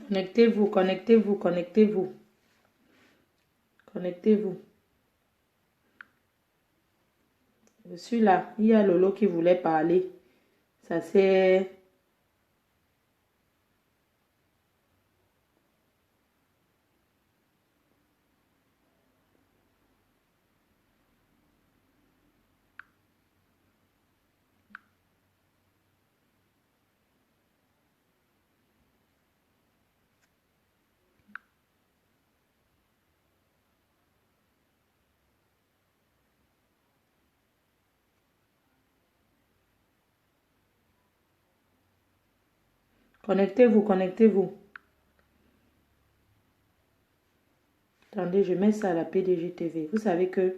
Connectez-vous, connectez-vous, connectez-vous. Connectez-vous. Je suis là. Il y a Lolo qui voulait parler. Ça c'est... Connectez-vous, connectez-vous. Attendez, je mets ça à la PDG TV. Vous savez que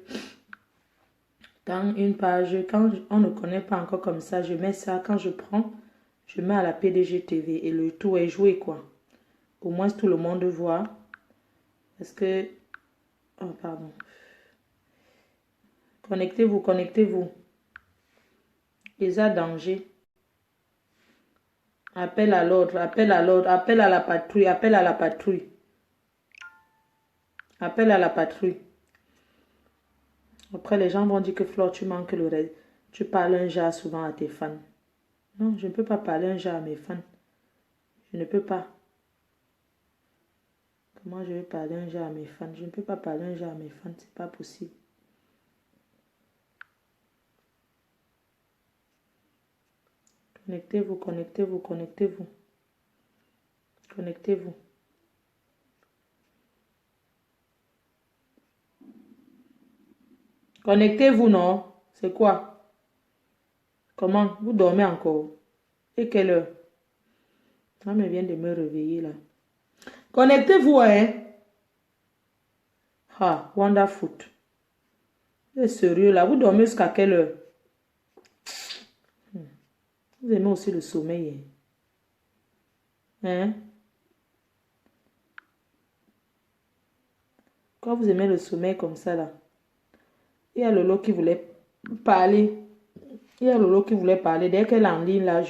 dans une page, quand on ne connaît pas encore comme ça, je mets ça, quand je prends, je mets à la PDG TV et le tout est joué, quoi. Au moins, tout le monde voit. Parce que... Oh, pardon. Connectez-vous, connectez-vous. Isa danger. Appel à l'ordre, appel à l'ordre, appel à la patrouille, appel à la patrouille. Appel à la patrouille. Après, les gens vont dire que Flore, tu manques le reste. Tu parles un genre souvent à tes fans. Non, je ne peux pas parler un genre à mes fans. Je ne peux pas. Comment je vais parler un genre à mes fans? Je ne peux pas parler un genre à mes fans. C'est pas possible. Connectez-vous, connectez-vous, connectez-vous. Connectez-vous. Connectez-vous, non? C'est quoi? Comment? Vous dormez encore? Et quelle heure? Ça me vient de me réveiller là. Connectez-vous, hein? Ah, wonderful. Vous êtes sérieux là? Vous dormez jusqu'à quelle heure? Vous aimez aussi le sommeil, hein? Quand vous aimez le sommeil comme ça là, il y a Lolo qui voulait parler. Il y a Lolo qui voulait parler. Dès qu'elle est en ligne là,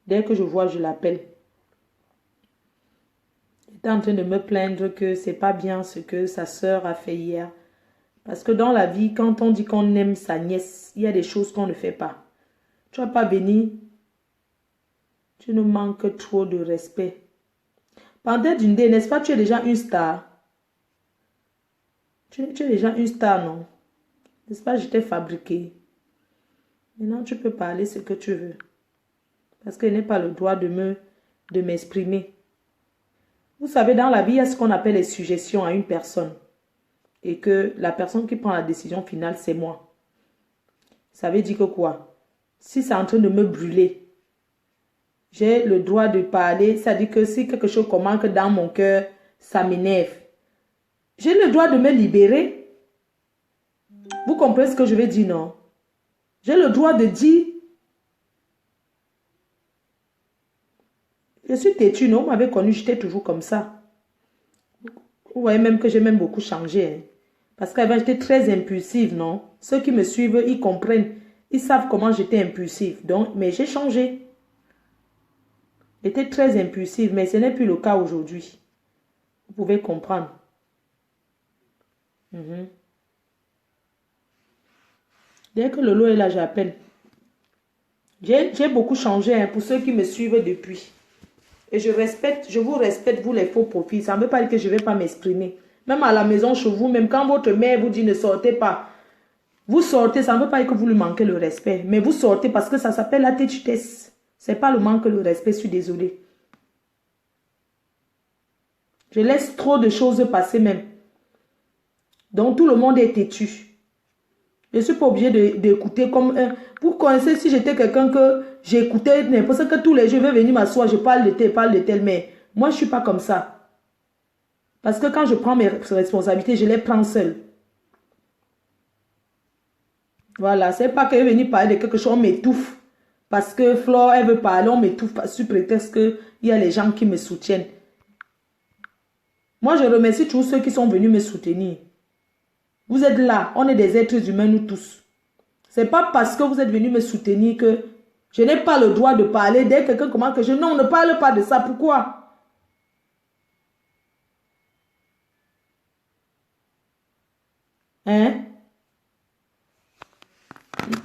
dès que je vois, je l'appelle. Elle était en train de me plaindre que c'est pas bien ce que sa sœur a fait hier. Parce que dans la vie, quand on dit qu'on aime sa nièce, il y a des choses qu'on ne fait pas. Tu vas pas venir. Tu nous manques trop de respect. Pendant d'une dé, n'est-ce pas, tu es déjà une star. Tu es déjà une star, non? N'est-ce pas, je t'ai fabriqué. Maintenant, tu peux parler ce que tu veux. Parce que je n'ai pas le droit de m'exprimer. Vous savez, dans la vie, il y a ce qu'on appelle les suggestions à une personne. Et que la personne qui prend la décision finale, c'est moi. Ça veut dire que quoi? Si c'est en train de me brûler, j'ai le droit de parler. Ça dit que si quelque chose commence dans mon cœur, ça m'énerve. J'ai le droit de me libérer. Vous comprenez ce que je veux dire, non? J'ai le droit de dire. Je suis têtue, non? Vous m'avez connu, j'étais toujours comme ça. Vous voyez même que j'ai même beaucoup changé. Hein? Parce qu'avant, j'étais très impulsive, non? Ceux qui me suivent, ils comprennent. Ils savent comment j'étais impulsive. Donc, mais j'ai changé. J'étais très impulsive, mais ce n'est plus le cas aujourd'hui. Vous pouvez comprendre. Dès que Lolo est là, j'appelle. J'ai beaucoup changé hein, pour ceux qui me suivent depuis. Et je vous respecte, vous les faux profils. Ça ne veut pas dire que je ne vais pas m'exprimer. Même à la maison, chez vous, même quand votre mère vous dit ne sortez pas. Vous sortez, ça ne veut pas dire que vous lui manquez le respect. Mais vous sortez parce que ça s'appelle la têtutesse. Ce n'est pas le manque de respect, je suis désolée. Je laisse trop de choses passer même. Donc tout le monde est têtu. Je ne suis pas obligée d'écouter comme un... Vous connaissez si j'étais quelqu'un que j'écoutais n'importe que tous les jours, je vais venir m'asseoir, je parle de tel, mais moi je ne suis pas comme ça. Parce que quand je prends mes responsabilités, je les prends seule. Voilà, c'est pas que je vais venir parler de quelque chose, on m'étouffe. Parce que Flore, elle veut parler, on m'étouffe sous prétexte qu'il y a les gens qui me soutiennent. Moi, je remercie tous ceux qui sont venus me soutenir. Vous êtes là, on est des êtres humains, nous tous. C'est pas parce que vous êtes venus me soutenir que je n'ai pas le droit de parler dès que quelqu'un commence que non, on ne parle pas de ça. Pourquoi? Hein?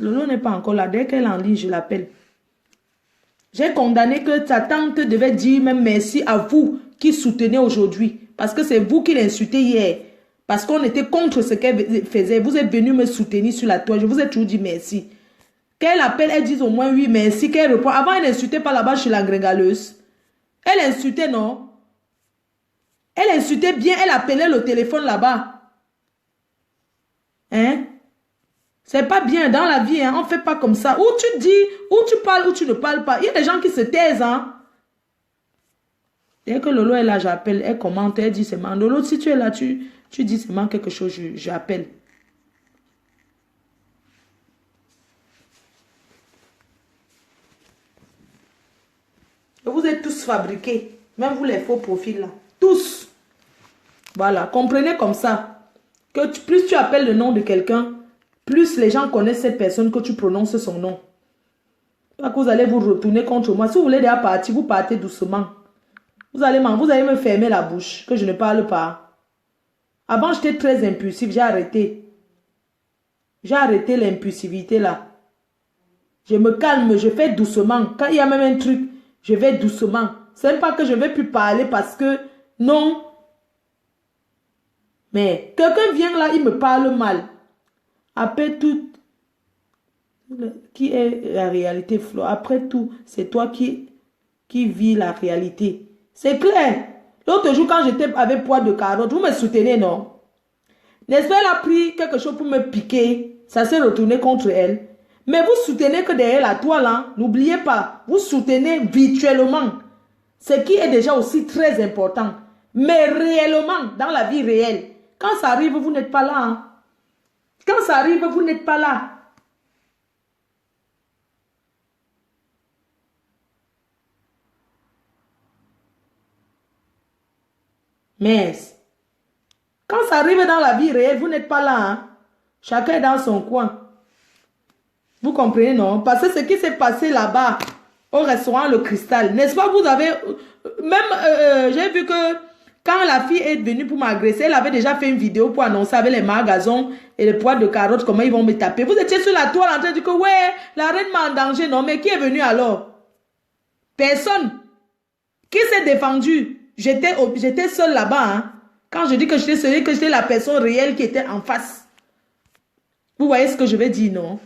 Lolo n'est pas encore là. Dès qu'elle est en ligne, je l'appelle. J'ai condamné que ta tante devait dire même merci à vous qui soutenez aujourd'hui. Parce que c'est vous qui l'insultez hier. Parce qu'on était contre ce qu'elle faisait. Vous êtes venu me soutenir sur la toile. Je vous ai toujours dit merci. Qu'elle appelle, elle dise au moins oui, merci. Qu'elle répond. Avant, elle n'insultait pas là-bas chez la grégaleuse. Elle insultait, non? Elle insultait bien. Elle appelait le téléphone là-bas. Hein? C'est pas bien dans la vie, hein? On ne fait pas comme ça. Ou tu dis, ou tu parles, ou tu ne parles pas. Il y a des gens qui se taisent, hein? Dès que Lolo est là, j'appelle, elle commente, elle dit seulement, Lolo, si tu es là, tu dis seulement quelque chose, j'appelle. Vous êtes tous fabriqués, même vous les faux profils là. Tous. Voilà, comprenez comme ça. Que plus tu appelles le nom de quelqu'un, plus les gens connaissent cette personne que tu prononces son nom. Pas que vous allez vous retourner contre moi. Si vous voulez déjà partir, vous partez doucement. Vous allez me fermer la bouche, que je ne parle pas. Avant, j'étais très impulsif, j'ai arrêté. J'ai arrêté l'impulsivité là. Je me calme, je fais doucement. Quand il y a même un truc, je vais doucement. C'est même pas que je ne vais plus parler parce que non. Mais quelqu'un vient là, il me parle mal. Après tout, qui est la réalité, Flo? Après tout, c'est toi qui vis la réalité. C'est clair. L'autre jour, quand j'étais avec poids de carotte, vous me soutenez, non? N'est-ce pas, elle a pris quelque chose pour me piquer. Ça s'est retourné contre elle. Mais vous soutenez que derrière la toile, hein, n'oubliez pas, vous soutenez virtuellement. Ce qui est déjà aussi très important. Mais réellement, dans la vie réelle, quand ça arrive, vous n'êtes pas là. Hein. Quand ça arrive, vous n'êtes pas là. Mais quand ça arrive dans la vie réelle, vous n'êtes pas là. Hein. Chacun est dans son coin. Vous comprenez, non? Parce que ce qui s'est passé là-bas, au restaurant Le Cristal, n'est-ce pas, vous avez... Même, j'ai vu que quand la fille est venue pour m'agresser, elle avait déjà fait une vidéo pour annoncer avec les magasins et les poids de carottes, comment ils vont me taper. Vous étiez sur la toile en train de dire que, ouais, la reine m'a en danger. Non, mais qui est venu alors? Personne. Qui s'est défendu? J'étais seule là-bas. Hein. Quand je dis que j'étais seule, que j'étais la personne réelle qui était en face. Vous voyez ce que je veux dire, non?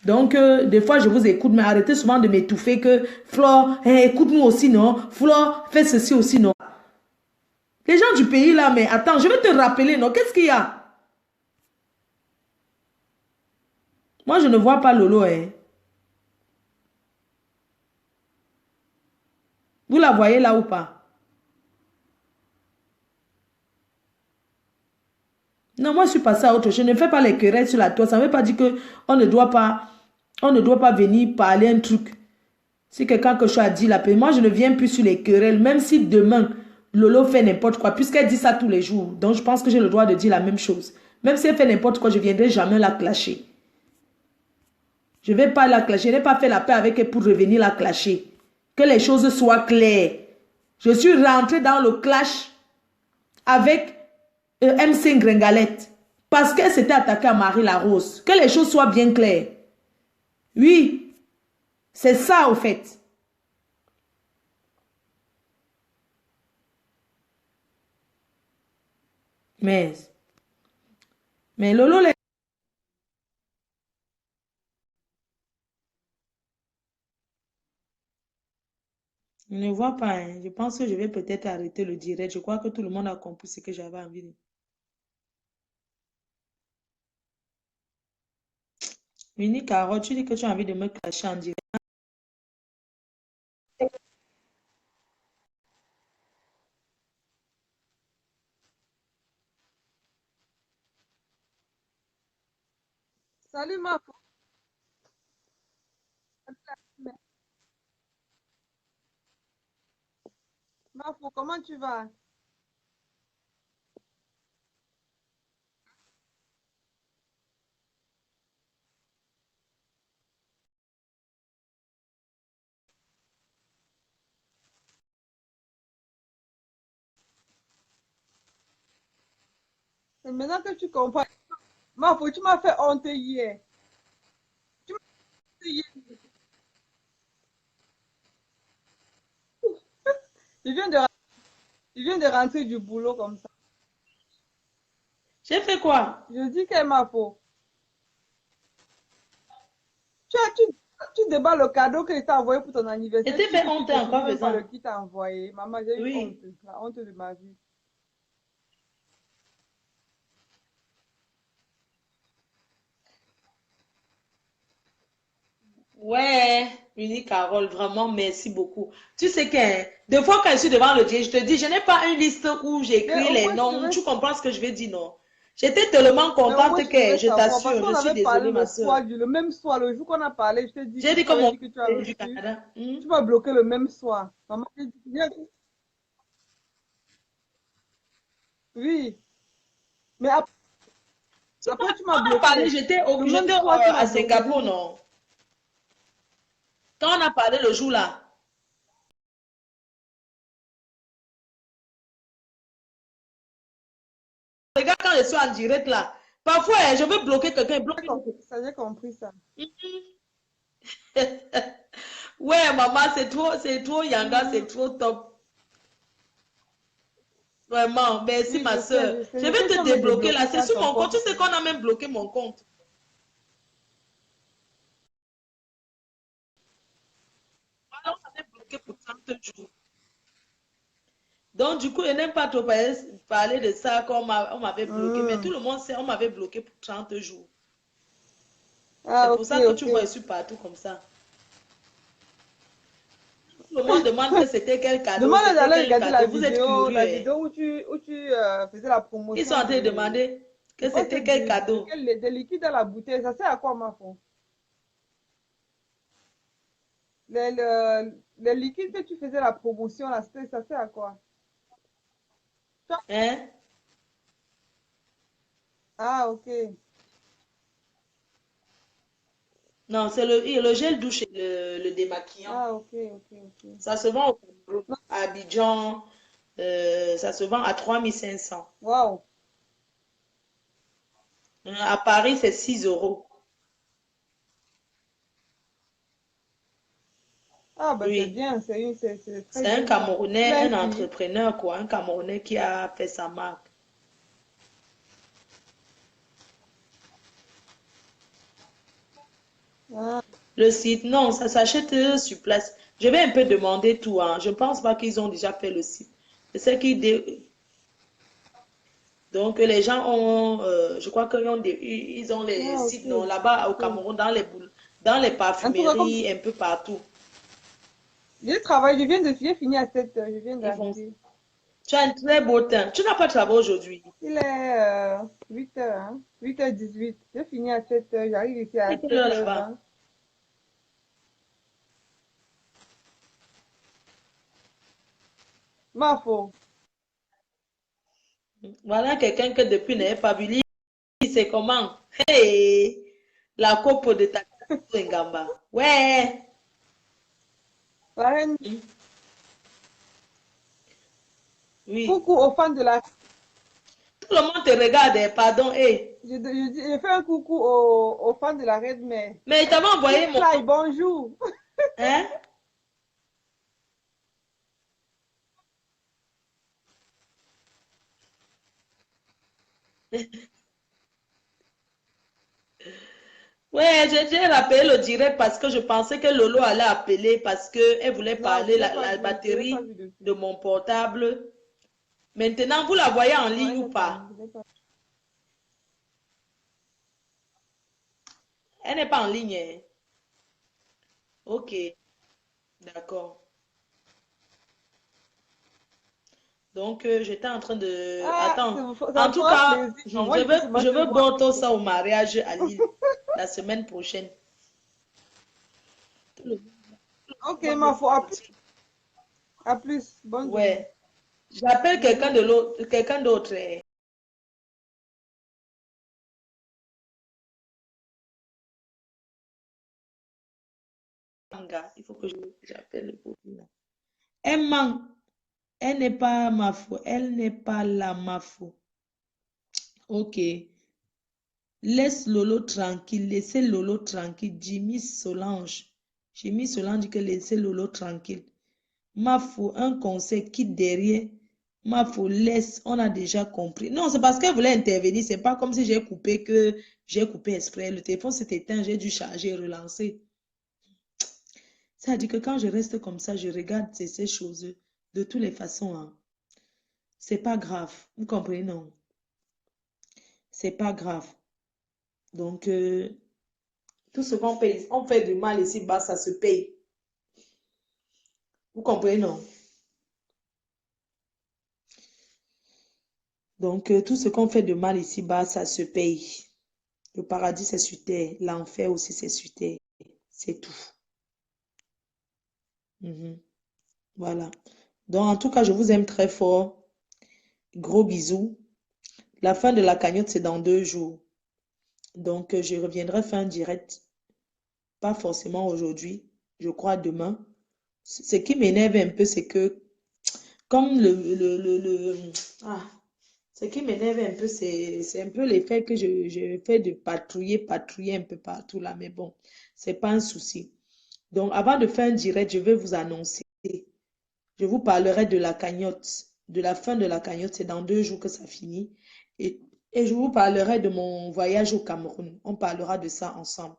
Donc, des fois, je vous écoute, mais arrêtez souvent de m'étouffer que Flore, écoute-nous aussi, non? Flore, fais ceci aussi, non? Les gens du pays, là, mais attends, je vais te rappeler, non? Qu'est-ce qu'il y a? Moi, je ne vois pas Lolo, hein. Vous la voyez là ou pas? Non, moi, je suis passée à autre chose. Je ne fais pas les querelles sur la toile. Ça ne veut pas dire que on ne doit pas venir parler un truc. Si quelqu'un que je a dit la paix, moi, je ne viens plus sur les querelles, même si demain, Lolo fait n'importe quoi, puisqu'elle dit ça tous les jours. Donc, je pense que j'ai le droit de dire la même chose. Même si elle fait n'importe quoi, je ne viendrai jamais la clasher. Je ne vais pas la clasher. Je n'ai pas fait la paix avec elle pour revenir la clasher. Que les choses soient claires. Je suis rentrée dans le clash avec MC Gringalette. Parce qu'elle s'était attaquée à Marie Larose. Que les choses soient bien claires. Oui, c'est ça au fait. Mais Lolo, je ne vois pas. Hein. Je pense que je vais peut-être arrêter le direct. Je crois que tout le monde a compris ce que j'avais envie de dire. Mini Carotte, tu dis que tu as envie de me clasher en direct. Salut Mafo. Mafo, comment tu vas? C'est maintenant que tu comprends. Mafo, tu m'as fait honte hier. Tu m'as fait honte hier. Je viens de, je viens de rentrer du boulot comme ça. J'ai fait quoi? Je dis qu'elle m'a faux. Tu, as- tu, tu déballes le cadeau que t'a envoyé pour ton Je anniversaire. t'ai fait Tu honte te en quoi souviens même pas de faisant? qui t'a envoyé. Maman, j'ai eu honte. Oui. La honte de ma vie. Ouais, Mini Carole, vraiment, merci beaucoup. Tu sais que des fois, quand je suis devant le Dieu, je te dis, je n'ai pas une liste où Mais j'écris au les moins, noms. Tu comprends ce que je veux dire, non? J'étais tellement mais au contente moins, tu que, devais je savoir. Parce t'assure, qu'on je suis avait parlé désolée, ma le soeur. soir, le même soir, le jour qu'on a parlé, je t'ai dit que J'ai dit tu que m'avais mon dit que tu as fils est du reçu. Canada. Hmm? Tu m'as bloqué le même soir. Maman, j'ai dit, oui. Mais Tu après, tu m'as Quand on a parlé, bloqué. Le même j'étais soir, tu m'as à bloqué. Singapour, non? Quand on a parlé le jour là, regarde quand je suis en direct là. Parfois, je veux bloquer quelqu'un, bloquer l'autre. Ça, j'ai compris ça. Ouais, maman, c'est trop yanga, c'est Mhm. trop top. Vraiment, merci Oui, ma soeur. je sais. Je Je vais sais que tu te vas me débloquer débloquer là. C'est ça, sur ton mon compte. compte. Tu sais qu'on a même bloqué mon compte. Alors, on avait bloqué pour 30 jours. Donc, du coup, je n'aime pas trop parler de ça on m'avait bloqué. Mais tout Hmm. le monde sait, on m'avait bloqué pour 30 jours. C'est Ah, pour ok, ça que tu vois, je ok. suis partout comme ça. Tout le monde demande que Demande c'était d'aller quel regarder cadeau. Vous êtes curieux, la hein? vidéo où tu faisais la Ils sont promotion en train de demander je que pense, c'était quel cadeau. des liquides dans la bouteille. Ça sert à quoi, ma fille? Les liquides que tu faisais la promotion, là, ça sert à quoi? Hein? Ah, ok. Non, c'est le gel douche et le démaquillant. Ah, ok, ok, ok. Ça se vend au Cameroun, Non, à Abidjan, ça se vend à 3500. waouh. À Paris, c'est 6 euros. Ah, bah, c'est Oui, bien, c'est très c'est un bien ça. Il Camerounais, a un un fille. entrepreneur, quoi, un Camerounais qui a fait sa marque. Ah, Le site, non, ça s'achète sur place. Je vais un peu demander tout, hein. Je ne pense pas qu'ils ont déjà fait le site. C'est ce Donc, les gens ont, je crois ils ont les ah, sites, non, ok, là-bas au ok. Cameroun, dans les En tout cas, comme parfumeries, un peu partout. j'ai fini à 7 heures, je viens Ils font. d'arriver. Tu as un très beau teint. Tu n'as pas travaillé aujourd'hui. Il est 8 heures, hein? 8h18. J'ai fini à 7 heures, j'arrive ici Et à quelle heure sept heures là-bas? vingt. Ma faute. Voilà quelqu'un que depuis n'est pas vu. Lui, c'est comment? Hey, la coupe de ta Ngamba. Ouais. La reine, Oui. coucou aux fans de la... Tout le monde te regarde, pardon. Hey. Je fais un coucou aux fans de la reine mère. Mais il t'avait Team envoyé mon Fly, nom. bonjour. Hein? Ouais, j'ai rappelé le direct parce que je pensais que Lolo allait appeler parce qu'elle voulait Non, parler la je l'ai pas batterie vu de dessus. mon portable. Maintenant, vous la voyez en Non, ligne elle ou n'est pas, pas? je l'ai pas. Elle n'est pas en ligne, hein? Ok, d'accord. Donc, j'étais en train de... Ah, Attends. ça En me tout fera cas, plaisir. Moi, je peux seulement je te veux voir. boire tout ça au mariage à Lille la semaine prochaine. Tout le Ok, monde ma foi, va se- à plus. Bonne journée. Ouais. J'appelle Mhm. quelqu'un d'autre. Eh. Manga. Il faut que j'appelle le copine. Elle manque. Elle n'est pas ma fou. Elle n'est pas la ma fou. Ok. Laisse Lolo tranquille. Laissez Lolo tranquille. Jimmy Solange dit que laissez Lolo tranquille. Ma fou, un conseil, quitte derrière. Ma fou, laisse. On a déjà compris. Non, c'est parce qu'elle voulait intervenir. C'est pas comme si j'ai coupé exprès. Le téléphone s'est éteint. J'ai dû charger, relancer. Ça dit que quand je reste comme ça, je regarde ces choses. De toutes les façons, hein, c'est pas grave. Vous comprenez, non? C'est pas grave. Donc, tout ce qu'on paye, on fait du mal ici-bas, ça se paye. Vous comprenez, non? Donc, tout ce qu'on fait de mal ici-bas, ça se paye. Le paradis, c'est sur terre. L'enfer aussi, c'est sur terre. C'est tout. Mhm. Voilà. Donc, en tout cas, je vous aime très fort. Gros bisous. La fin de la cagnotte, c'est dans 2 jours. Donc, je reviendrai faire un direct. Pas forcément aujourd'hui. Je crois demain. Ce qui m'énerve un peu, c'est que comme ah, ce qui m'énerve un peu, c'est un peu l'effet que je fais de patrouiller un peu partout là. Mais bon, c'est pas un souci. Donc, avant de faire un direct, je vais vous annoncer. Je vous parlerai de la cagnotte, de la fin de la cagnotte. C'est dans 2 jours que ça finit. Et, et je vous parlerai de mon voyage au Cameroun. On parlera de ça ensemble.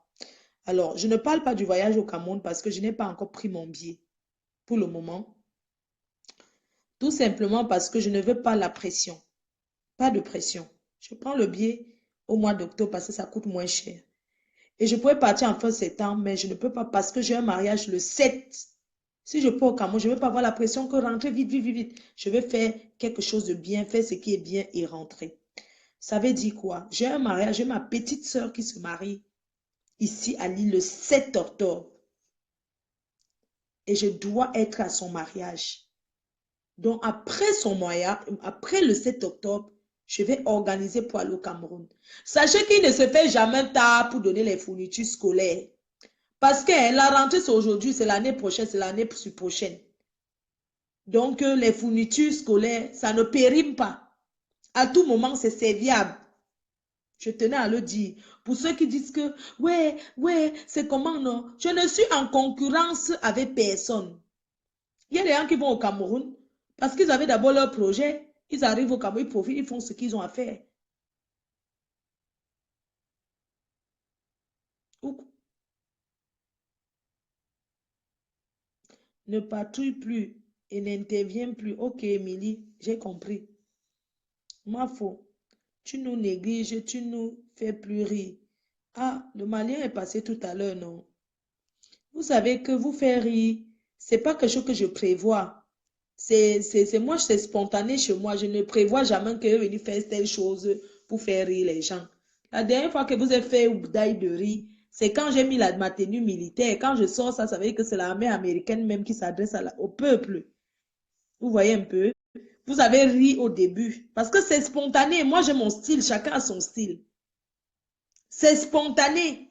Alors, je ne parle pas du voyage au Cameroun parce que je n'ai pas encore pris mon billet pour le moment. Tout simplement parce que je ne veux pas la pression. Pas de pression. Je prends le billet au mois d'octobre parce que ça coûte moins cher. Et je pourrais partir en fin septembre, mais je ne peux pas parce que j'ai un mariage le 7. Si je pars au Cameroun, je ne veux pas avoir la pression que rentrer vite, vite, vite, vite. Je vais faire quelque chose de bien, faire ce qui est bien et rentrer. Ça veut dire quoi? J'ai un mariage, j'ai ma petite sœur qui se marie ici à Lille le 7 octobre. Et je dois être à son mariage. Donc, après son mariage, après le 7 octobre, je vais organiser pour aller au Cameroun. Sachez qu'il ne se fait jamais tard pour donner les fournitures scolaires. Parce que la rentrée, c'est aujourd'hui, c'est l'année prochaine, c'est l'année prochaine. Donc, les fournitures scolaires, ça ne périme pas. À tout moment, c'est serviable. Je tenais à le dire. Pour ceux qui disent que, ouais, c'est comment non? Je ne suis en concurrence avec personne. Il y a des gens qui vont au Cameroun parce qu'ils avaient d'abord leur projet. Ils arrivent au Cameroun, ils profitent, ils font ce qu'ils ont à faire. Ne patrouille plus et n'intervient plus. Ok, Émilie, j'ai compris. Ma faute. Tu nous négliges, tu nous fais plus rire. Ah, le Malien est passé tout à l'heure, non? Vous savez que vous faire rire, c'est pas quelque chose que je prévois. C'est moi, c'est spontané chez moi. Je ne prévois jamais que je vais venir faire telle chose pour faire rire les gens. La dernière fois que vous avez fait une bouteille de riz, c'est quand j'ai mis ma tenue militaire. Quand je sors ça, ça veut dire que c'est l'armée américaine même qui s'adresse au peuple. Vous voyez un peu? Vous avez ri au début. Parce que c'est spontané. Moi, j'ai mon style. Chacun a son style. C'est spontané.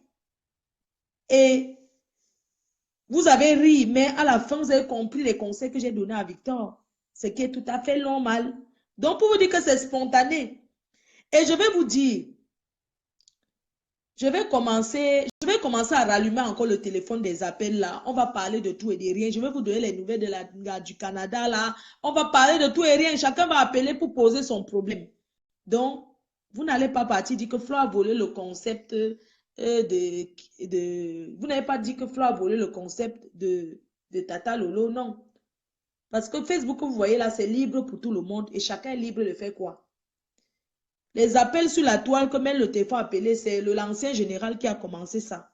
Et vous avez ri, mais à la fin, vous avez compris les conseils que j'ai donnés à Victor. Ce qui est tout à fait normal. Donc, pour vous dire que c'est spontané. Et je vais vous dire, je vais commencer à rallumer encore le téléphone des appels là. On va parler de tout et de rien. Je vais vous donner les nouvelles du Canada là. On va parler de tout et rien. Chacun va appeler pour poser son problème. Donc, vous n'allez pas partir dire que Flo a volé le concept Vous n'avez pas dit que Flo a volé le concept de Tata Lolo, non. Parce que Facebook, vous voyez là, c'est libre pour tout le monde et chacun est libre de faire quoi. Les appels sur la toile, comme le téléphone appelé, c'est l'ancien général qui a commencé ça.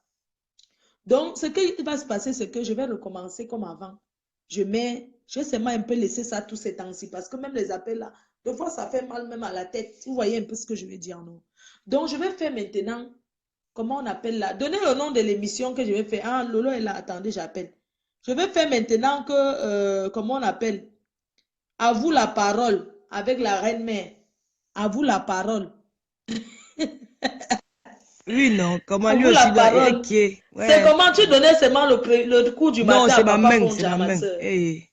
Donc, ce qui va se passer, c'est que je vais recommencer comme avant. J'ai seulement un peu laissé ça tous ces temps-ci parce que même les appels là, des fois, ça fait mal même à la tête. Vous voyez un peu ce que je veux dire, non? Donc, je vais faire maintenant, comment on appelle là? Donnez le nom de l'émission que je vais faire. Ah, Lolo est là, attendez, j'appelle. Je vais faire maintenant que, comment on appelle? À vous la parole avec la reine-mère. À vous la parole. Oui, non, comment À lui vous aussi, la là, parole. ok, C'est ouais. comment tu donnais seulement le cours du Non, matin à c'est ma Papa main, c'est Ponja, ma ma main. soeur. Hey.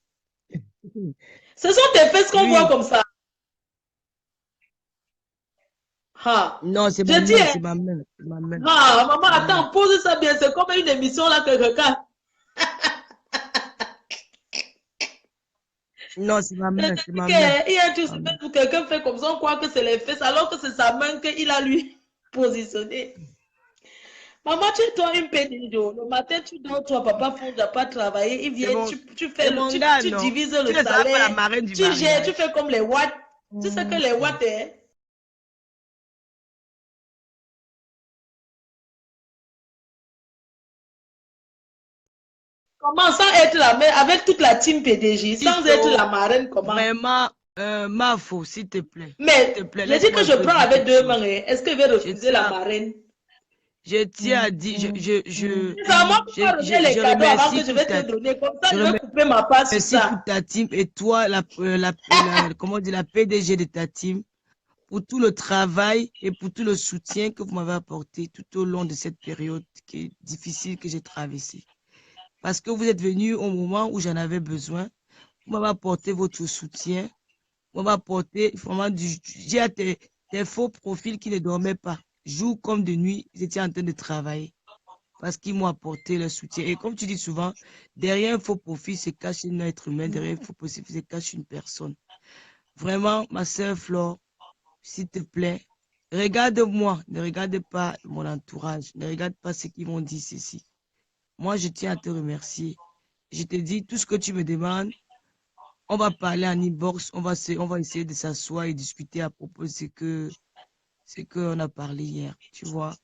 Ce sont tes fesses qu'on voit Oui, comme ça. Ah, Non, c'est je ma dis, mère, hein, c'est ma mère, c'est ma mère, ah, maman, c'est ma mère. attends, pose ça bien. C'est comme une émission là que quelqu'un. Non, c'est ma mère, c'est ma mère. Il y a une Ma mère. semaine où quelqu'un fait comme ça, on croit que c'est les fesses, alors que c'est sa main qu'il a lui positionné. Maman, tu es toi une pénible. Le matin, tu dors, toi, papa fond, n'a pas travaillé. Il vient, tu C'est fais mon gars, tu non? divises Tu le ne seras pas la salaire, marraine du tu gères, tu mariage. fais comme les watts. Tu sais que les watts, hein? Comment sans être la mère, avec toute la team PDG, sans être Tito, la marraine, comment? vraiment, Mafo, s'il te Mais plaît, je dis laisse-moi que un je peu prends dire avec quelque deux mains, chose. hein. Est-ce que je vais Je refuser la tiens, marraine? je tiens à dire, C'est à moi pour pas donner les je cadeaux avant remercie que je vais toute te donner. Comme ça, je je vais couper ma part sur remercie toute ça. ta team et toi, comment dire, la PDG de ta team, pour tout le travail et pour tout le soutien que vous m'avez apporté tout au long de cette période qui est difficile que j'ai traversée. Parce que vous êtes venu au moment où j'en avais besoin. Vous m'avez apporté votre soutien. Vous m'avez apporté vraiment j'ai à tes faux profils qui ne dormaient pas. Jour comme de nuit, ils étaient en train de travailler parce qu'ils m'ont apporté le soutien. Et comme tu dis souvent, derrière un faux profil se cache un être humain, derrière un faux profil se cache une personne. Vraiment, ma sœur Flore, s'il te plaît, regarde-moi, ne regarde pas mon entourage, ne regarde pas ceux qui m'ont dit ceci. Moi, je tiens à te remercier. Je te dis, tout ce que tu me demandes, on va parler en inbox, on va essayer de s'asseoir et discuter à propos de ce qu'on a parlé hier. Tu vois,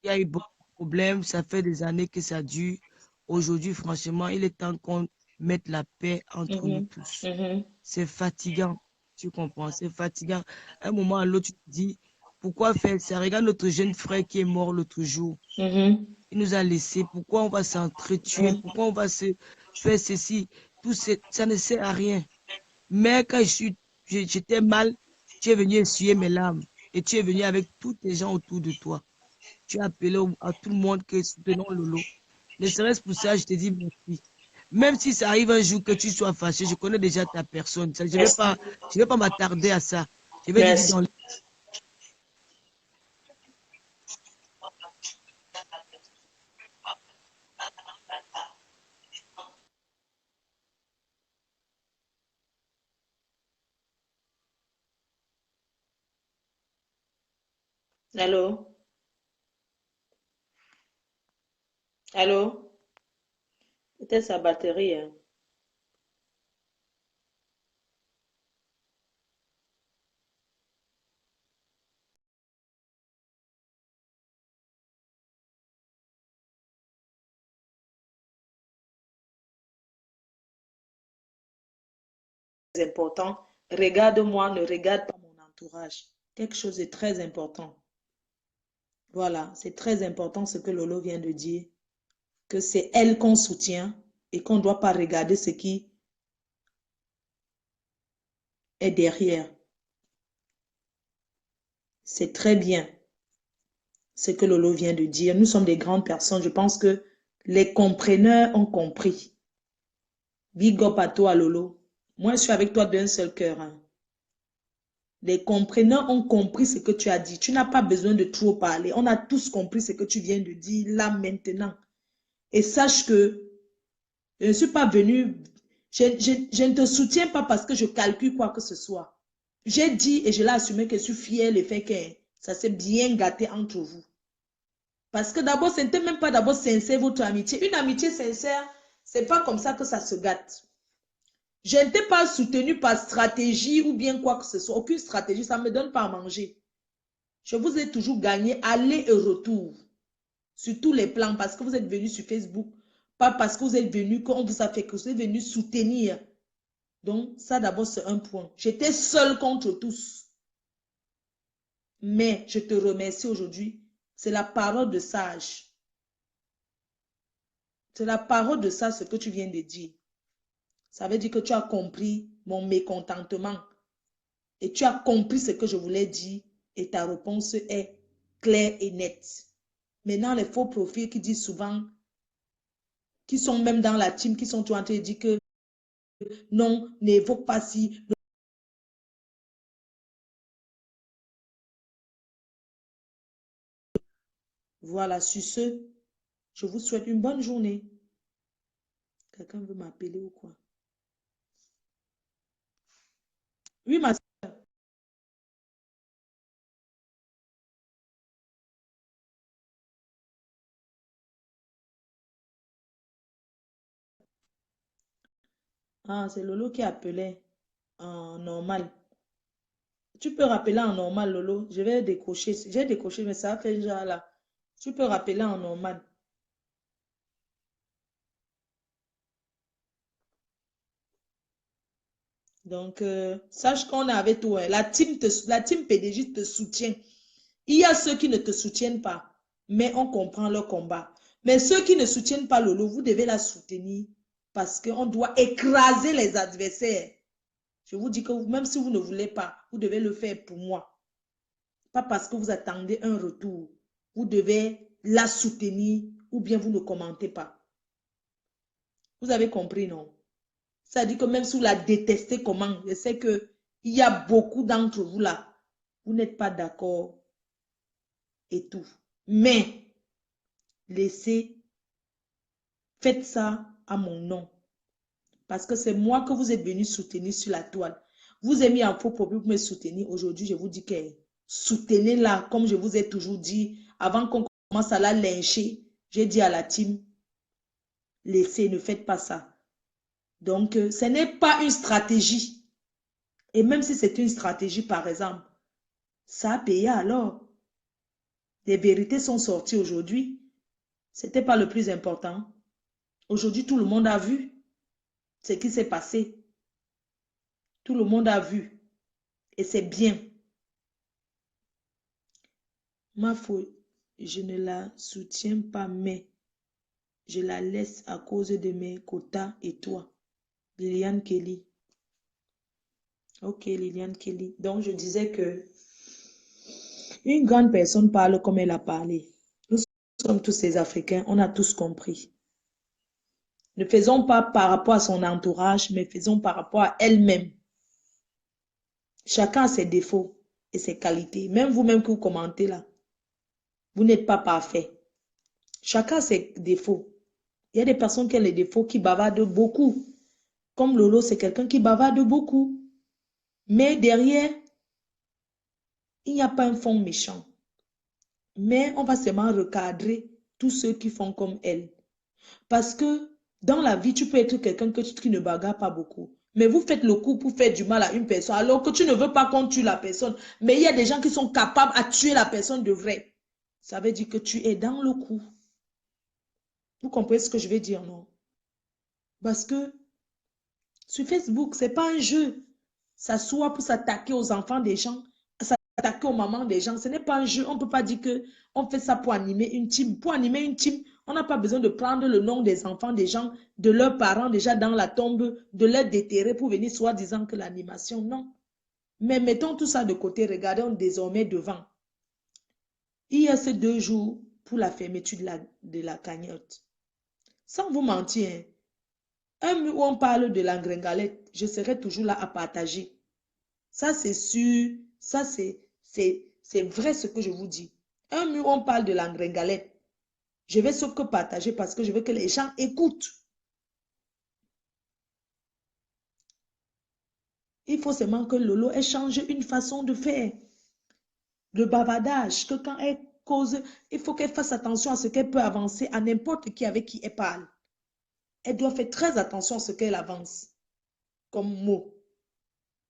il y a eu beaucoup de problèmes, ça fait des années que ça dure. Aujourd'hui, franchement, il est temps qu'on mette la paix entre nous Mhm, tous. mhm, C'est fatigant, tu comprends, c'est fatigant. À un moment à l'autre, tu te dis, pourquoi faire ça? Regarde notre jeune frère qui est mort l'autre jour. mhm, Il nous a laissés. Pourquoi on va s'entretuer? mhm. Pourquoi on va se faire ceci? Ça ne sert à rien. Mais quand j'étais mal, tu es venu essuyer mes larmes. Et tu es venu avec tous tes gens autour de toi. Tu as appelé à tout le monde que soutenons Lolo. Ne serait-ce pour ça, je te dis merci. Même si ça arrive un jour que tu sois fâché, je connais déjà ta personne. Merci. Je vais pas m'attarder à ça. Je vais te dire Merci. dans Allô? Allô? Peut-être sa batterie, hein. C'est important. Regarde-moi, ne regarde pas mon entourage. Quelque chose de très important. Voilà, c'est très important ce que Lolo vient de dire, que c'est elle qu'on soutient et qu'on ne doit pas regarder ce qui est derrière. C'est très bien ce que Lolo vient de dire. Nous sommes des grandes personnes. Je pense que les compreneurs ont compris. Big up à toi, Lolo. Moi, je suis avec toi d'un seul cœur, hein. Les compreneurs ont compris ce que tu as dit. Tu n'as pas besoin de trop parler. On a tous compris ce que tu viens de dire là maintenant. Et sache que je ne suis pas venue, je ne te soutiens pas parce que je calcule quoi que ce soit. J'ai dit et je l'ai assumé que je suis fière le fait que ça s'est bien gâté entre vous. Parce que d'abord, ce n'était même pas d'abord sincère votre amitié. Une amitié sincère, c'est pas comme ça que ça se gâte. Je n'étais pas soutenue par stratégie ou bien quoi que ce soit. Aucune stratégie, ça ne me donne pas à manger. Je vous ai toujours gagné aller et retour sur tous les plans parce que vous êtes venu sur Facebook, pas parce que vous êtes venu, qu'on vous a fait que vous êtes venu soutenir. Donc, ça d'abord, c'est un point. J'étais seule contre tous. Mais je te remercie aujourd'hui. C'est la parole de sage. C'est la parole de sage ce que tu viens de dire. Ça veut dire que tu as compris mon mécontentement. Et tu as compris ce que je voulais dire. Et ta réponse est claire et nette. Maintenant, les faux profils qui disent souvent, qui sont même dans la team, qui sont tout en train de dire que non, n'évoque pas si Voilà, sur ce, je vous souhaite une bonne journée. Quelqu'un veut m'appeler ou quoi? Oui, ma soeur. Ah, c'est Lolo qui appelait en normal. Tu peux rappeler en normal, Lolo. Je vais décrocher. J'ai décroché, mais ça fait déjà là. Tu peux rappeler en normal. Donc, sache qu'on est avec toi. Hein. La team PDG te soutient. Il y a ceux qui ne te soutiennent pas, mais on comprend leur combat. Mais ceux qui ne soutiennent pas Lolo, vous devez la soutenir parce qu'on doit écraser les adversaires. Je vous dis que même si vous ne voulez pas, vous devez le faire pour moi. Pas parce que vous attendez un retour. Vous devez la soutenir ou bien vous ne commentez pas. Vous avez compris, non? Ça dit que même si vous la détestez comment, je sais qu'il y a beaucoup d'entre vous là, vous n'êtes pas d'accord et tout. Mais laissez, faites ça à mon nom. Parce que c'est moi que vous êtes venu soutenir sur la toile. Vous avez mis en faux pour me soutenir. Aujourd'hui, je vous dis que soutenez-la, comme je vous ai toujours dit, avant qu'on commence à la lyncher. J'ai dit à la team, laissez, ne faites pas ça. Donc, ce n'est pas une stratégie. Et même si c'est une stratégie, par exemple, ça a payé alors. Les vérités sont sorties aujourd'hui. Ce n'était pas le plus important. Aujourd'hui, tout le monde a vu ce qui s'est passé. Tout le monde a vu. Et c'est bien. Ma faute, je ne la soutiens pas, mais je la laisse à cause de mes quotas et toi. Liliane Kelly. Ok, Liliane Kelly. Donc, je disais que une grande personne parle comme elle a parlé. Nous sommes tous ces Africains, on a tous compris. Ne faisons pas par rapport à son entourage, mais faisons par rapport à elle-même. Chacun a ses défauts et ses qualités. Même vous-même que vous commentez là, vous n'êtes pas parfait. Chacun a ses défauts. Il y a des personnes qui ont les défauts, qui bavardent beaucoup. Comme Lolo, c'est quelqu'un qui bavarde beaucoup. Mais derrière, il n'y a pas un fond méchant. Mais on va seulement recadrer tous ceux qui font comme elle. Parce que dans la vie, tu peux être quelqu'un qui ne bagarre pas beaucoup. Mais vous faites le coup pour faire du mal à une personne alors que tu ne veux pas qu'on tue la personne. Mais il y a des gens qui sont capables à tuer la personne de vrai. Ça veut dire que tu es dans le coup. Vous comprenez ce que je veux dire, non? Parce que sur Facebook, ce n'est pas un jeu. Ça soit pour s'attaquer aux enfants des gens, s'attaquer aux mamans des gens. Ce n'est pas un jeu. On ne peut pas dire qu'on fait ça pour animer une team. Pour animer une team, on n'a pas besoin de prendre le nom des enfants des gens, de leurs parents déjà dans la tombe, de les déterrer pour venir soi-disant que l'animation. Non. Mais mettons tout ça de côté. Regardons désormais devant. Il y a ces 2 jours pour la fermeture de la cagnotte. Sans vous mentir, hein, où on parle de la gringalette, je serai toujours là à partager. Ça, c'est sûr. Ça, c'est vrai ce que je vous dis. Un mur, on parle de la gringalette. Je vais sauf que partager parce que je veux que les gens écoutent. Il faut seulement que Lolo ait changé une façon de faire. Le bavardage, que quand elle cause, il faut qu'elle fasse attention à ce qu'elle peut avancer à n'importe qui avec qui elle parle. Elle doit faire très attention à ce qu'elle avance comme mot.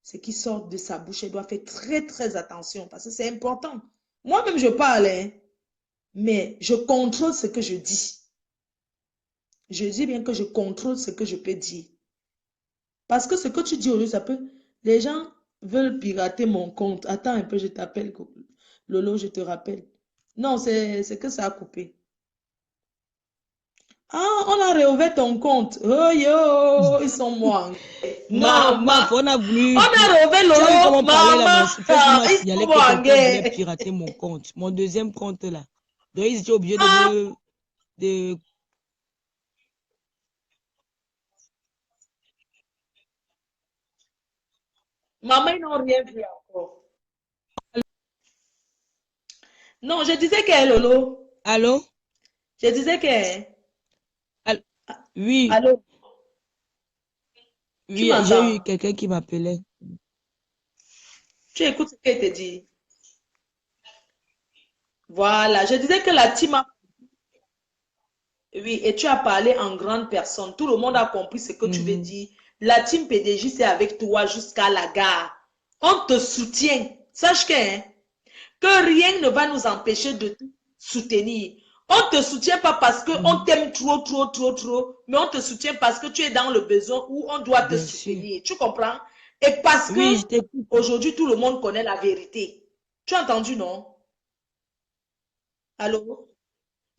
Ce qui sort de sa bouche, elle doit faire très, très attention parce que c'est important. Moi-même, je parle, hein, mais je contrôle ce que je dis. Je dis bien que je contrôle ce que je peux dire. Parce que ce que tu dis au lieu, ça peut... Les gens veulent pirater mon compte. Attends un peu, je t'appelle. Lolo, je te rappelle. Non, c'est que ça a coupé. Ah, on a réouvert ton compte. Oh yo, ils sont morts. Maman, On a voulu. on a réouvert Tu as vu Lolo. comment parler là, Maman, Facebook m'a ils signalé sont que morts. quelqu'un voulait pirater mon compte, mon deuxième compte là. Donc ils étaient obligés de me. De... Maman, ils n'ont rien vu encore. Non, je disais que Lolo. Allô? Je disais que... Al- Oui, Allô, tu oui, j'ai eu m'entends? quelqu'un qui m'appelait. Tu écoutes ce qu'elle te dit. Voilà, je disais que la team a... Oui, et tu as parlé en grande personne. Tout le monde a compris ce que tu veux Mhm. dire. La team PDJ, c'est avec toi jusqu'à la gare. On te soutient. Sache que, hein, que rien ne va nous empêcher de te soutenir. On ne te soutient pas parce qu'on Mhm. t'aime trop, trop, trop, trop, mais on te soutient parce que tu es dans le besoin où on doit te Bien sûr. soutenir. Tu comprends? Et parce que Oui, je t'écoute. aujourd'hui, tout le monde connaît la vérité. Tu as entendu, non? Allô?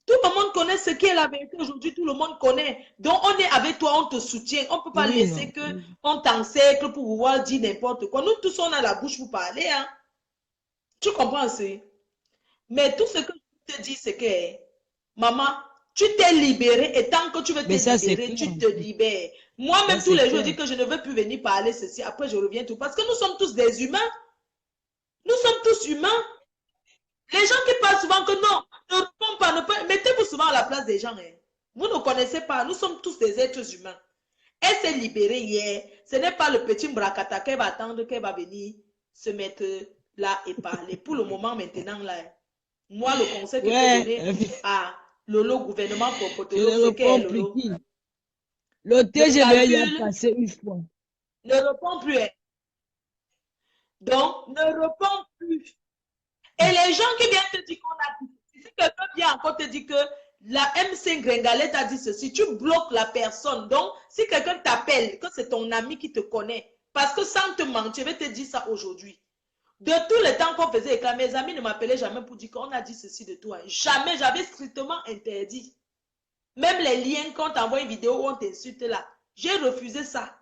Tout le monde connaît ce qui est la vérité aujourd'hui, tout le monde connaît. Donc, on est avec toi, on te soutient. On ne peut pas Oui, non. laisser que on t'encercle pour pouvoir dire n'importe quoi. Nous tous, on a la bouche pour parler. Hein? Tu comprends aussi? Mais tout ce que je te dis, c'est que, maman, tu t'es libérée et tant que tu veux te Mais ça, c'est libérer, clair. tu te libères. Ça, Moi-même, tous c'est les jours, je clair. dis que je ne veux plus venir parler ceci. Après, je reviens tout. Parce que nous sommes tous des humains. Nous sommes tous humains. Les gens qui parlent souvent que non, ne répondent pas, mettez-vous souvent à la place des gens. Hein. Vous ne connaissez pas, nous sommes tous des êtres humains. Elle s'est libérée hier. Ce n'est pas le petit Mbrakata qu'elle va attendre, qu'elle va venir se mettre là et parler. Pour le moment, maintenant, là, moi, le conseil que je peux Ouais, donner à Lolo, gouvernement je Popotolo, ne c'est réponds qu'elle, plus Lolo, qui. Le le TGV y a calcul passé une fois. ne répond plus. Hein. Donc, ne répond plus. Et les gens qui viennent te dire qu'on a dit, si quelqu'un vient encore te dire que la MC Grengalet a dit ceci, tu bloques la personne. Donc, si quelqu'un t'appelle, que c'est ton ami qui te connaît, parce que sans te mentir, je vais te dire ça aujourd'hui. De tous les temps qu'on faisait éclat, mes amis ne m'appelaient jamais pour dire qu'on a dit ceci de toi. Jamais, j'avais strictement interdit. Même les liens qu'on t'envoie une vidéo où on t'insulte là, j'ai refusé ça.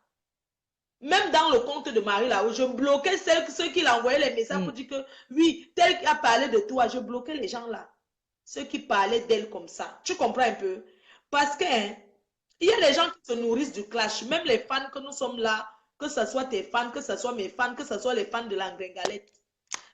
Même dans le compte de Marie là, où je bloquais ceux qui l'envoyaient les messages pour Mm. dire que oui, tel qui a parlé de toi, je bloquais les gens là. Ceux qui parlaient d'elle comme ça. Tu comprends un peu? Parce que hein, il y a les gens qui se nourrissent du clash. Même les fans que nous sommes là, que ce soit tes fans, que ce soit mes fans, que ce soit les fans de la Gringalette.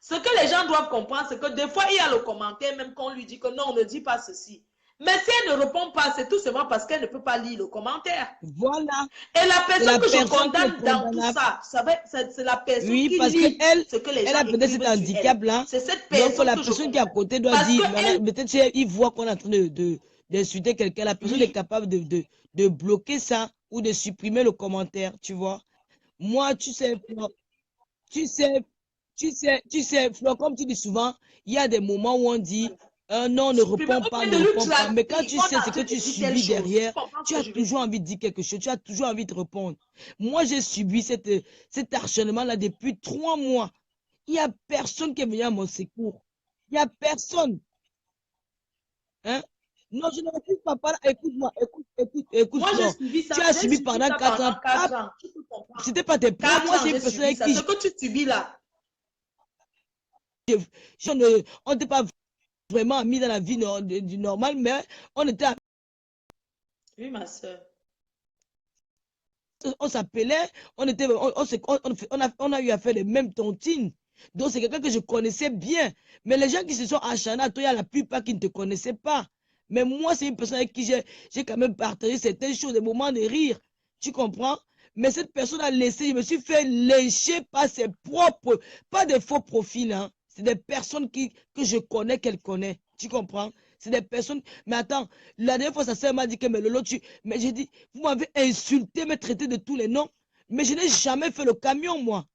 Ce que les gens doivent comprendre, c'est que des fois, il y a le commentaire même qu'on lui dit que non, on ne dit pas ceci. Mais si elle ne répond pas, c'est tout simplement parce qu'elle ne peut pas lire le commentaire. Voilà. Et la C'est personne la que je personne qui est condamne dans tout condamnable. ça, c'est la personne Oui, qui parce que lit ce que les elle gens a peut-être cet écrivent sur elle. handicap-là. C'est cette Donc, personne la que je personne qui est à condamne. côté doit Parce dire, qu'elle, peut-être il voit qu'on est en train d'insulter quelqu'un. La personne est oui, capable de bloquer ça ou de supprimer le commentaire, tu vois. Moi, tu sais, Flo, comme tu dis souvent, il y a des moments où on dit, non, ne supprimer, répond au pas, lieu ne de lui répond pas. Mais quand traduire, tu qu'on sais ce a que tu tu te dis telle subis chose. Tu derrière, comprends ce tu que as je veux toujours dire? envie de dire quelque chose, tu as toujours envie de répondre. Moi, j'ai subi cet harcèlement-là depuis 3 mois. Il n'y a personne qui est venu à mon secours. Il n'y a personne. Hein? Non, je ne refuse pas. Écoute-moi, écoute, Moi, j'ai Flore. suivi Tu ça. as J'ai subi subi pendant ça 4 ans. pendant 4 ans. Tu peux comprendre. C'était pas tes premiers. 4 Moi, ans, c'est une j'ai personne subi avec ça. Ce qui que tu subis là. on n'était pas vraiment mis dans la vie du normal, mais on était, Oui, ma soeur. on s'appelait, on a eu à faire les mêmes tontines. Donc, c'est quelqu'un que je connaissais bien. Mais les gens qui se sont acharnés à toi, il y a la plupart qui ne te connaissaient pas. Mais moi, c'est une personne avec qui j'ai quand même partagé certaines choses, des moments de rire. Tu comprends? Mais cette personne a laissé, je me suis fait lyncher par ses propres, pas des faux profils, hein. C'est des personnes que je connais, qu'elle connaît. Tu comprends? C'est des personnes. Mais attends, la dernière fois, sa sœur m'a dit que, mais Lolo, mais j'ai dit, vous m'avez insulté, me traité de tous les noms. Mais je n'ai jamais fait le camion, moi.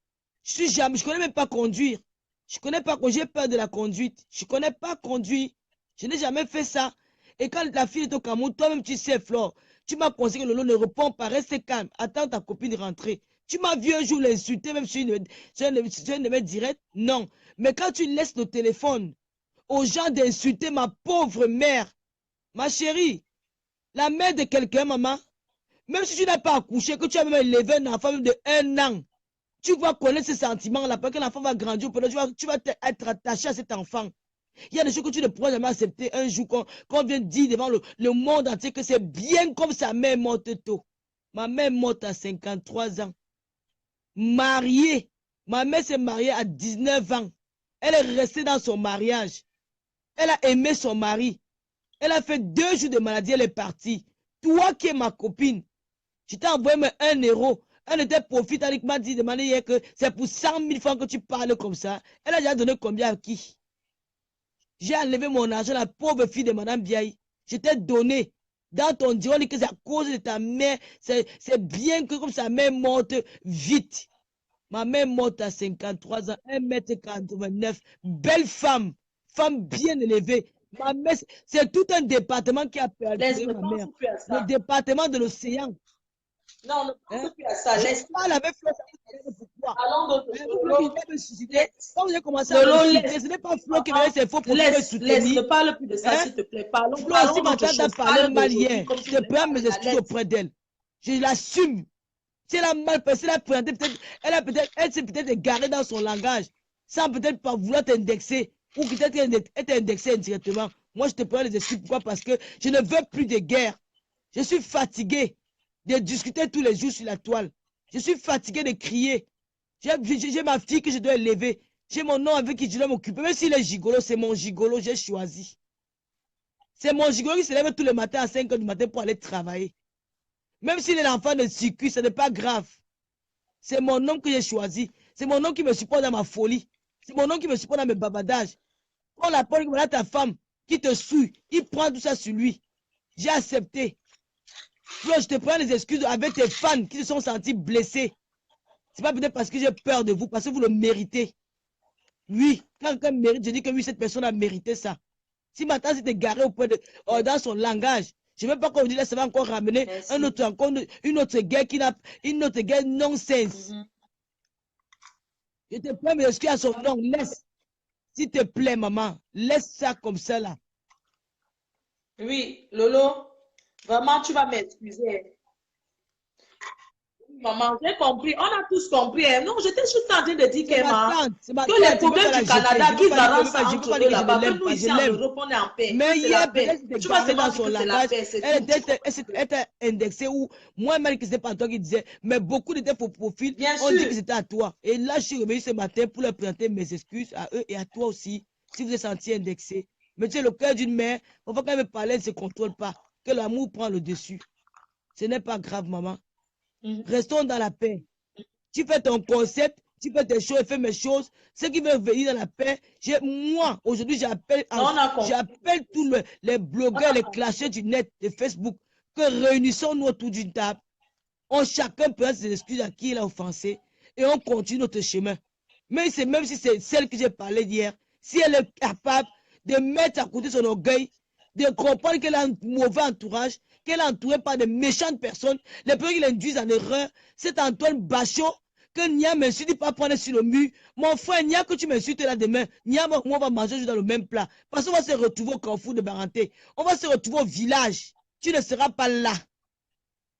Je connais même pas conduire. Je connais pas, j'ai peur de la conduite. Je connais pas conduire. Je n'ai jamais fait ça. Et quand la fille est au Cameroun, toi-même, tu sais, Flore, tu m'as conseillé que Lolo ne répond pas, reste calme, attends ta copine rentrer. Tu m'as vu un jour l'insulter, même sur un de mes directs. Non. Mais quand tu laisses le téléphone aux gens d'insulter ma pauvre mère, ma chérie, la mère de quelqu'un, maman, même si tu n'as pas accouché, que tu as même élevé un enfant de 1 an, tu vas connaître ce sentiment-là, parce que l'enfant va grandir, tu vas être attaché à cet enfant. Il y a des choses que tu ne pourras jamais accepter un jour qu'on vient dire devant le monde entier que c'est bien comme sa mère morte tôt. Ma mère morte à 53 ans. Mariée. Ma mère s'est mariée à 19 ans. Elle est restée dans son mariage. Elle a aimé son mari. Elle a fait 2 jours de maladie, elle est partie. Toi qui es ma copine, je t'ai envoyé 1 euro. Elle était profite, elle m'a dit, demandé hier que c'est pour 100 000 francs que tu parles comme ça. Elle a déjà donné combien à qui? J'ai enlevé mon argent, la pauvre fille de Madame Biaï. Je t'ai donné. Dans ton dieu, on dit que c'est à cause de ta mère. C'est bien que comme sa mère morte vite. Ma mère morte à 53 ans, 1m89. Belle femme. Femme bien élevée. Ma mère, c'est tout un département qui a perdu ma mère. Le département de l'océan. Non, ne pense plus à ça. Laisse. Parle avec Flo, pourquoi? Allons d'autre chose. Quand vous avez commencé à me citer, ce n'est pas Flo qui venait, c'est faux pour me soutenir. Laisse, ne parle plus de ça, s'il te plaît. Parlons si ma tante a parlé mal hier, je te prends mes excuses auprès d'elle. Je l'assume. Si elle a mal passé, elle s'est peut-être égarée dans son langage, sans peut-être pas vouloir t'indexer, ou peut-être être indexée indirectement. Moi, je te prends les excuses. Pourquoi? Parce que je ne veux plus de guerre. Je suis fatigué de discuter tous les jours sur la toile. Je suis fatigué de crier. J'ai ma fille que je dois élever. J'ai mon nom avec qui je dois m'occuper. Même s'il est gigolo, c'est mon gigolo, j'ai choisi. C'est mon gigolo qui se lève tous les matins à 5 h du matin pour aller travailler. Même s'il est l'enfant de circuit, ce n'est pas grave. C'est mon nom que j'ai choisi. C'est mon nom qui me supporte dans ma folie. C'est mon nom qui me supporte dans mes babadages. Quand la parole, voilà ta femme qui te suit, il prend tout ça sur lui. J'ai accepté. Flo, je te prends les excuses avec tes fans qui se sont sentis blessés. C'est pas peut-être parce que j'ai peur de vous, parce que vous le méritez. Oui, quand quelqu'un mérite, je dis que oui, cette personne a mérité ça. Si maintenant c'était garé auprès de, dans son langage, je ne veux pas qu'on dise là, ça va encore ramener une autre guerre qui n'a, une autre guerre non-sens. Je te prends mes excuses à son nom, laisse. S'il te plaît, maman, laisse ça comme ça là. Oui, Lolo, vraiment, tu vas m'excuser. Maman, j'ai compris. On a tous compris. Non, j'étais juste en train de dire que les problèmes du Canada, qu'ils arrangent ça entre eux là-bas, que nous ici en Europe, on est en paix. Mais hier, tu vas seulement dans son langage, elle était indexée ou moi-même que c'était pas toi qui disais, mais beaucoup d'étaient pour profil, on dit que c'était à toi. Et là, je suis revenu ce matin pour leur présenter mes excuses à eux et à toi aussi, si vous êtes senti indexé. Mais tu sais, le cœur d'une mère, on va quand même parler, elle ne se contrôle pas, que l'amour prend le dessus. Ce n'est pas grave, maman. Restons dans la paix. Tu fais ton concept, tu fais tes choses, fais mes choses. Ceux qui veulent venir dans la paix, moi, aujourd'hui, j'appelle tous les blogueurs, les clashers du net, de Facebook, que réunissons-nous autour d'une table. Chacun peut ses excuses à qui il a offensé et on continue notre chemin. Mais même si c'est celle que j'ai parlé d'hier, si elle est capable de mettre à côté son orgueil, de comprendre qu'elle a un mauvais entourage, qu'elle est entourée par de méchantes personnes, les personnes qui l'induisent en erreur, c'est Antoine Bachot, que Nia m'insulte pas prendre sur le mur. Mon frère, Nia, que tu m'insultes là demain, Nia, moi, on va manger dans le même plat. Parce qu'on va se retrouver au Carrefour de Baranté. On va se retrouver au village. Tu ne seras pas là.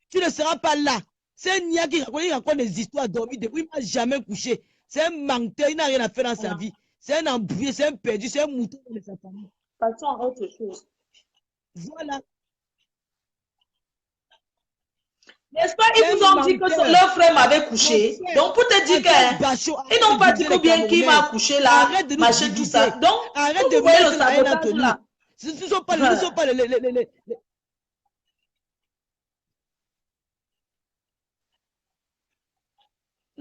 Tu ne seras pas là. C'est Nia qui raconte des histoires dormies depuis, il ne m'a jamais couché. C'est un menteur, il n'a rien à faire dans sa vie. C'est un embrouillé, c'est un perdu, c'est un mouton de sa famille. Passons à autre chose. Voilà. N'est-ce pas, ils vous ont dit que leur frère m'avait couché. Donc, pour te dire qu'ils n'ont pas dit combien qui m'a couché là, machin, tout ça. Donc, arrête de mettre le sabotage là. Ce ne sont pas les...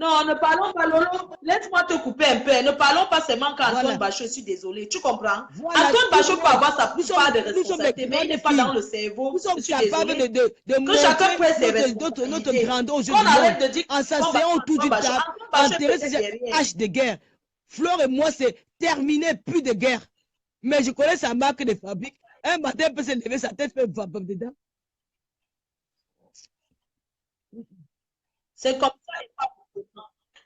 Non, ne parlons pas, Lolo. Laisse-moi te couper un peu. Ne parlons pas seulement qu'Antoine Bachot, je suis désolée. Tu comprends? Antoine Bachot peut avoir sa part de responsabilité, mais il n'est pas dans le cerveau. Nous sommes capables de que chacun prenne ses responsabilités. Notre grandeur au jeu du arrête de dire en s'asseyant autour d'une table, enterrer ces haches de guerre. Flore et moi, c'est terminé, plus de guerre. Mais je connais sa marque de fabrique. Un matin, elle peut se lever, sa tête fait vapeur dedans. C'est comme ça et pas.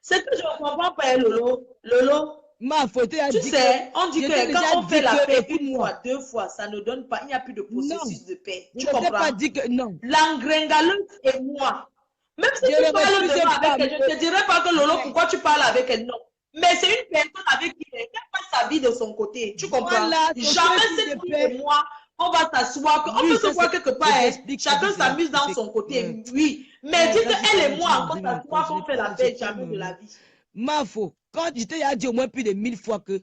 Ce que je ne comprends pas, Lolo, ma faute, tu sais, on dit que quand on fait la paix une fois, 2 fois, ça ne donne pas, il n'y a plus de processus de paix. Tu comprends? Pas dit que non. L'engringaleuse et moi. Même si tu parles de moi avec elle, je ne te dirai pas que Lolo, pourquoi tu parles avec elle, non. Mais c'est une personne avec qui elle passe sa vie de son côté. Tu comprends? Jamais cette fille et moi, on va s'asseoir, on peut se voir quelque part, chacun s'amuse dans son côté, oui. Mais dis qu'elle et moi, quand s'asseoir, qu'on fait la paix, jamais de la vie. Ma faute, quand je t'ai dit au moins plus de 1000 fois que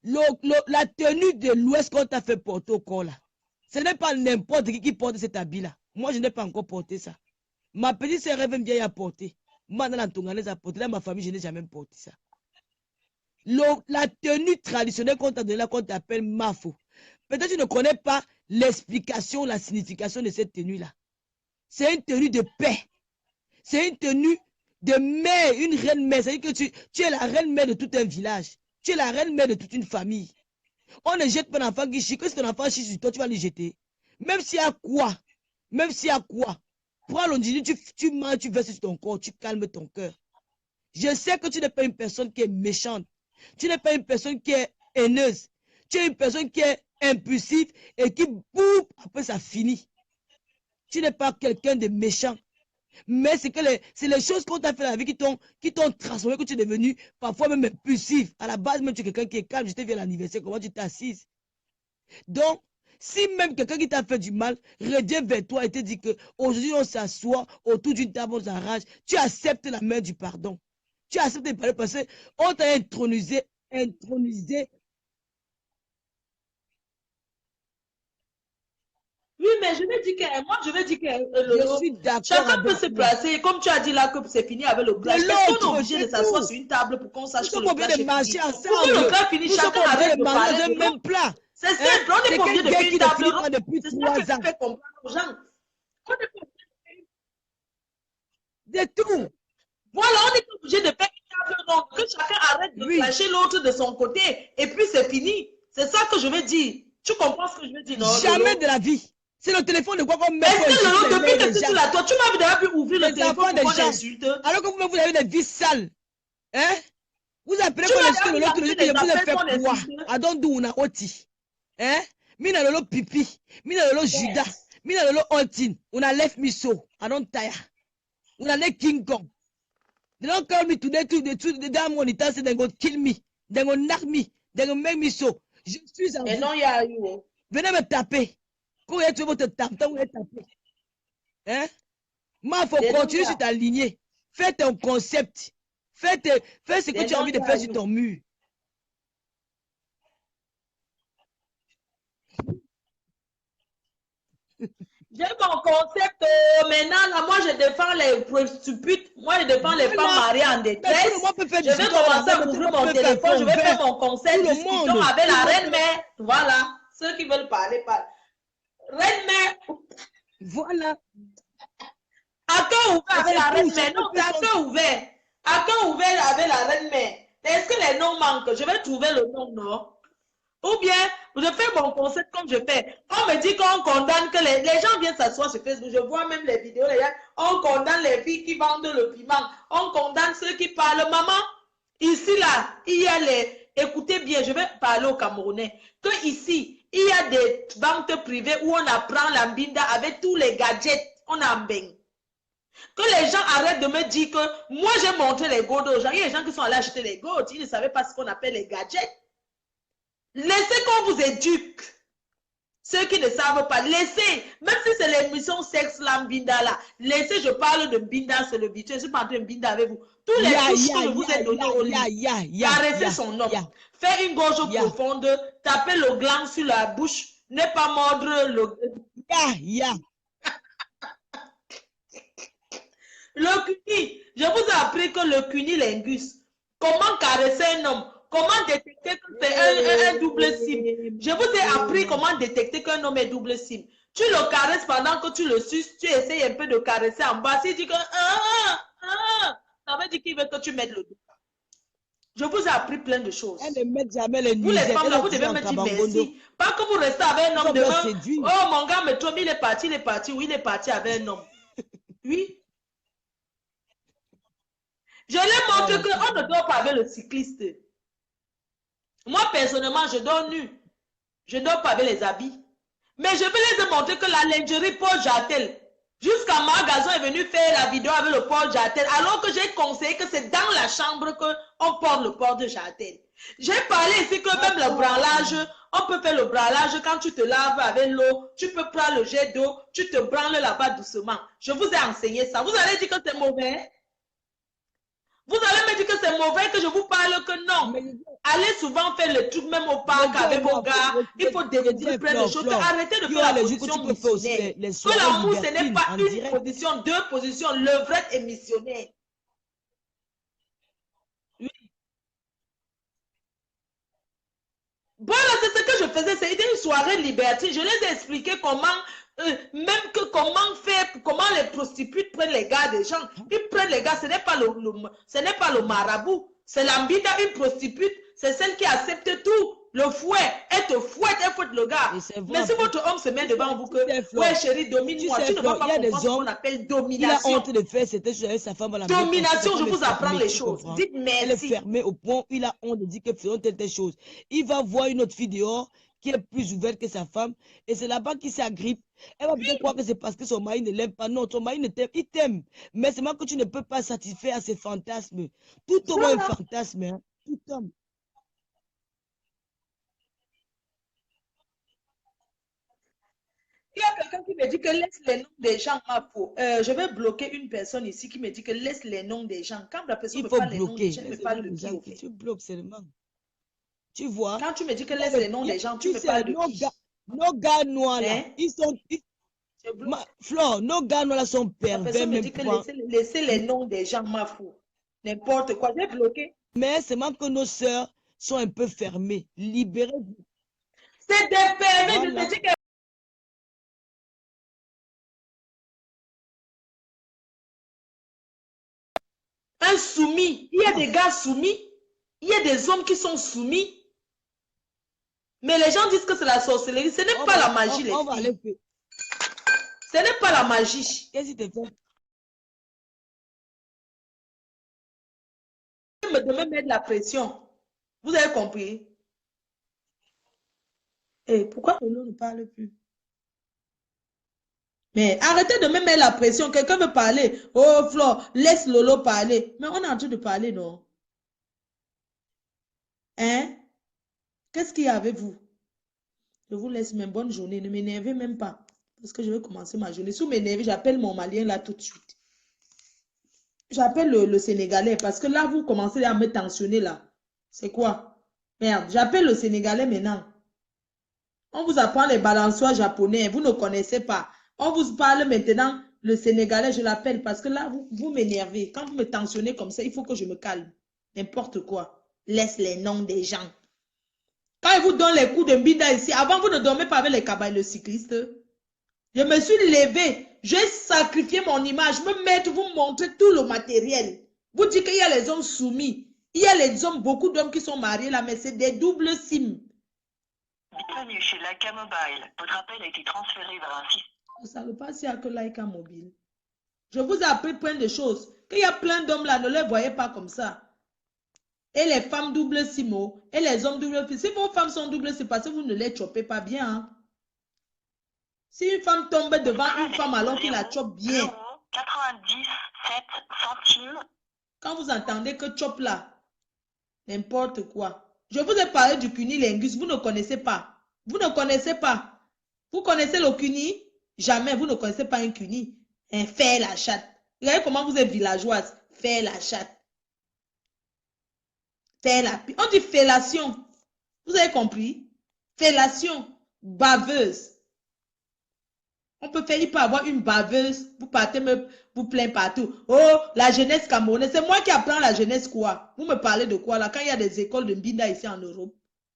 la tenue de l'Ouest qu'on t'a fait porter au corps là, Ce n'est pas n'importe qui porte cet habit-là. Moi, je n'ai pas encore porté ça. Ma petite sœur rêve bien à porter. Moi, dans la Tonganaise, à porter. Dans ma famille, je n'ai jamais porté ça. La tenue traditionnelle qu'on t'a donnée, qu'on t'appelle Mafo. Peut-être que tu ne connais pas l'explication, la signification de cette tenue-là. C'est une tenue de paix. C'est une tenue de mère, une reine mère. C'est-à-dire que tu es la reine mère de tout un village. Tu es la reine mère de toute une famille. On ne jette pas l'enfant qui chie. Que si ton enfant chie sur toi, tu vas le jeter. Même s'il y a quoi, prends l'ondine, tu manges, tu verses sur ton corps, tu calmes ton cœur. Je sais que tu n'es pas une personne qui est méchante. Tu n'es pas une personne qui est haineuse. Tu es une personne qui est impulsive et qui boum, après ça finit. Tu n'es pas quelqu'un de méchant. Mais c'est les choses qu'on t'a fait dans la vie qui t'ont transformé, que tu es devenu parfois même impulsif. À la base, même tu es quelqu'un qui est calme. Je t'ai vu à l'anniversaire, comment tu t'assises. Donc, si même quelqu'un qui t'a fait du mal revient vers toi et te dit qu'aujourd'hui on s'assoit autour d'une table, on s'arrange, tu acceptes la main du pardon. Tu acceptes de parler parce qu'on t'a intronisé. Oui, mais je vais dire que, moi, je vais dire que Je suis d'accord chacun peut avec se toi. placer. Comme tu as dit là que c'est fini avec le clash. Est-ce qu'on est obligé de s'asseoir sur une table pour qu'on sache Nous que sommes le obligés clash de est manger fini? Pour ensemble. que le clash finisse, Nous sommes chacun obligés arrête de de manger parler dans un de même l'autre. plat. C'est simple, on C'est n'est pas obligé quelle de guerre faire qui une ne table finit pas ronde. depuis C'est ça 3 que je ans. fais comprendre aux gens. On n'est pas De tout. Voilà, on n'est pas obligé de faire une table ronde. Que chacun arrête de Oui. clasher l'autre de son côté. Et puis c'est fini. C'est ça que je veux dire. Tu comprends ce que je veux dire, non, Jamais Lolo? de la vie. C'est le téléphone de quoi qu'on met Est-ce pour que insulter Lolo, les depuis mères que des tu gens. es là, toi, tu m'as déjà vu ouvrir le Les téléphone enfants pour des qu'on gens. insulte? Alors que vous avez des vies sales. Hein? Vous appelez Tu qu'on m'as insulte déjà vu l'autre, lancer que je des vous ai appels fait qu'on quoi? insulte? Adon una oti. Hein? Mina lolo pipi. Mina lolo juda. Yes. Mina lolo ontin. Una left me so. I don't tire. Una ne King Kong. They don't call me today to the damn monitor say they go kill me. They go knock me. They go make me so. Je suis à Et vous. non, il y a eu. Venez me taper. Quand tu veux te taper, vous allez taper. Hein? Moi, il faut Et non, il continuer y sur a. ta lignée. Fais ton concept. Fais ce que Et tu as non, envie il y de a faire sur eu. ton mur. J'ai mon concept. Maintenant, là, moi, je défends les prostituées. Moi, je défends les femmes Voilà. mariées en Mais tout le détresse. monde peut faire Je vais discuter avec la commencer reine, à mais tout le ouvrir monde mon peut faire téléphone. Je vais faire convaincre. mon Tout concept. le Discutons monde. avec Tout le la monde reine mère. Voilà. Ceux qui veulent parler, parlent. Reine mère. Voilà. À cœur ouvert Et avec c'est la tout. reine mère. Chacun Non, c'est fait à son... cœur ouvert. À cœur ouvert avec la reine mère. Est-ce que les noms manquent? Je vais trouver le nom, non? Ou bien, je fais mon concept comme je fais. On me dit qu'on condamne, que les gens viennent s'asseoir sur Facebook. Je vois même les vidéos, les gens, on condamne les filles qui vendent le piment. On condamne ceux qui parlent. Maman, ici, là, il y a les... Écoutez bien, je vais parler au Camerounais. Que ici, il y a des banques privées où on apprend la mbinda avec tous les gadgets. On a un bain. Que les gens arrêtent de me dire que moi, j'ai montré les gourdes aux gens. Il y a des gens qui sont allés acheter les gourdes. Ils ne savaient pas ce qu'on appelle les gadgets. Laissez qu'on vous éduque. Ceux qui ne savent pas, laissez, même si c'est l'émission Sexe Lambinda là, laissez, je parle de Binda, c'est le bitu, je suis pas en train de Binda avec vous. Tous les touches que je vous ai donné au lit, caressez son homme, faites une gorge profonde, tapez le gland sur la bouche, ne pas mordre le... Le cuni, je vous ai appris que le cunilingus, comment caresser un homme, comment détecter que c'est un double sim. Je vous ai appris comment détecter qu'un homme est double sim. Tu le caresses pendant que tu le suces, tu essayes un peu de caresser en bas. S'il dit que ça veut dire qu'il veut que tu mettes le dos. Je vous ai appris plein de choses. Elle ne met jamais les vous les femmes là, vous devez me dire merci. Pas que vous restez avec un homme demain. Oh mon gars, mais Tommy, il est parti. Oui, il est parti avec un homme. Oui. Je l'ai montré qu'on ne dort pas avec le cycliste. Moi, personnellement, je dors nu. Je ne dors pas avec les habits. Mais je vais les montrer que la lingerie Paul Jatel, jusqu'à Magasin est venu faire la vidéo avec le Paul Jatel, alors que j'ai conseillé que c'est dans la chambre qu'on porte le port de Jatel. J'ai parlé ici que même le branlage, on peut faire le branlage quand tu te laves avec l'eau, tu peux prendre le jet d'eau, tu te branles là-bas doucement. Je vous ai enseigné ça. Vous allez dire que c'est mauvais? Vous allez me dire que c'est c'est mauvais que je vous parle que non. Allez souvent faire le truc même au parc avec vos gars. Il faut découvrir plein de choses. Arrêtez de faire la position missionnaire. Que l'amour, ce n'est pas une position, deux positions, levrette et missionnaire. Oui. Voilà, c'est ce que je faisais. C'était une soirée libertine. Je les ai expliqué comment, même que comment faire, comment les prostituées prennent les gars des gens. Ils prennent les gars, ce n'est pas ce n'est pas le marabout. C'est l'ambida, une prostituée. C'est celle qui accepte tout. Le fouet, elle te fouette, elle fouette le gars. Mais si votre homme se met devant vous que, ouais chérie, domine-moi, tu ne vas pas comprendre ce qu'on appelle domination. Il a honte de faire cette chose avec sa femme à la maison. Domination, je vous apprends les choses. Dites merci. Elle est fermée au point où il a honte de dire que faisons telle chose. Il va voir une autre fille dehors qui est plus ouverte que sa femme et c'est là-bas qu'il s'agrippe. Elle va peut-être croire que c'est parce que son mari ne l'aime pas. Non, son mari ne t'aime, il t'aime. Mais c'est moi que tu ne peux pas satisfaire à ses fantasmes. Tout homme a un fantasme. Hein. Tout homme. Il y a quelqu'un qui me dit que laisse les noms des gens à faux. Je vais bloquer une personne ici qui me dit que laisse les noms des gens. Quand la personne me parle les noms des gens, elle me parle de qui au fait? Tu bloques seulement. Tu vois? Quand tu me dis que laisse les noms des gens, tu me parles de qui? Nos gars noirs là, ils sont... Flore, nos gars noirs là sont pervers. La personne me dit que laissez les noms des gens ma fou. N'importe quoi, j'ai bloqué. Mais c'est même que nos sœurs sont un peu fermées. Libérez-vous. C'est des pervers, je te dis que un soumis. Il y a des gars soumis. Il y a des hommes qui sont soumis. Mais les gens disent que c'est la sorcellerie. Ce n'est pas la magie, les filles. Ce n'est pas la magie. Qu'est-ce que tu fais? De me mettre la pression. Vous avez compris? Et pourquoi Lolo ne parle plus? Mais arrêtez de me mettre la pression. Quelqu'un veut parler. Oh, Flore, laisse Lolo parler. Mais on est en train de parler, non? Hein? Qu'est-ce qu'il y a avec vous? Je vous laisse même bonne journée. Ne m'énervez même pas. Parce que je vais commencer ma journée. Si vous m'énervez, j'appelle mon Malien là tout de suite. J'appelle le Sénégalais parce que là, vous commencez à me tensionner là. C'est quoi? Merde, j'appelle le Sénégalais maintenant. On vous apprend les balançoires japonais. Vous ne connaissez pas. On vous parle maintenant le Sénégalais, je l'appelle parce que là, vous m'énervez. Quand vous me tensionnez comme ça, il faut que je me calme. N'importe quoi. Laisse les noms des gens. Quand ils vous donnent les coups de mbida ici, avant vous ne dormez pas avec les cabayes, le cycliste. Je me suis levé, j'ai sacrifié mon image, me mettre, vous montrer tout le matériel. Vous dites qu'il y a les hommes soumis. Il y a les hommes, beaucoup d'hommes qui sont mariés là, mais c'est des doubles SIM. Bienvenue chez Laika Mobile. Votre appel a été transféré vers un système. Ça ne passe pas que Laika Mobile. Je vous ai appris plein de choses. Qu'il y a plein d'hommes là, ne les voyez pas comme ça. Et les femmes double SIM, et les hommes double SIM. Si vos femmes sont double SIM, parce que vous ne les chopez pas bien. Hein. Si une femme tombe devant une femme alors qu'il la chope bien. 97 centimes. Quand vous entendez que chop là, n'importe quoi. Je vous ai parlé du cunilingus, vous ne connaissez pas. Vous ne connaissez pas. Vous connaissez le cuni? Jamais, vous ne connaissez pas un cuni. Un faire la chatte. Regardez comment vous êtes villageoise. Faire la chatte. Faire la... On dit fellation. Vous avez compris? Fellation. Baveuse. On peut faire, il peut avoir une baveuse. Vous partez vous plaindre partout. Oh, la jeunesse camerounaise. C'est moi qui apprends la jeunesse quoi? Vous me parlez de quoi là? Quand il y a des écoles de Mbinda ici en Europe.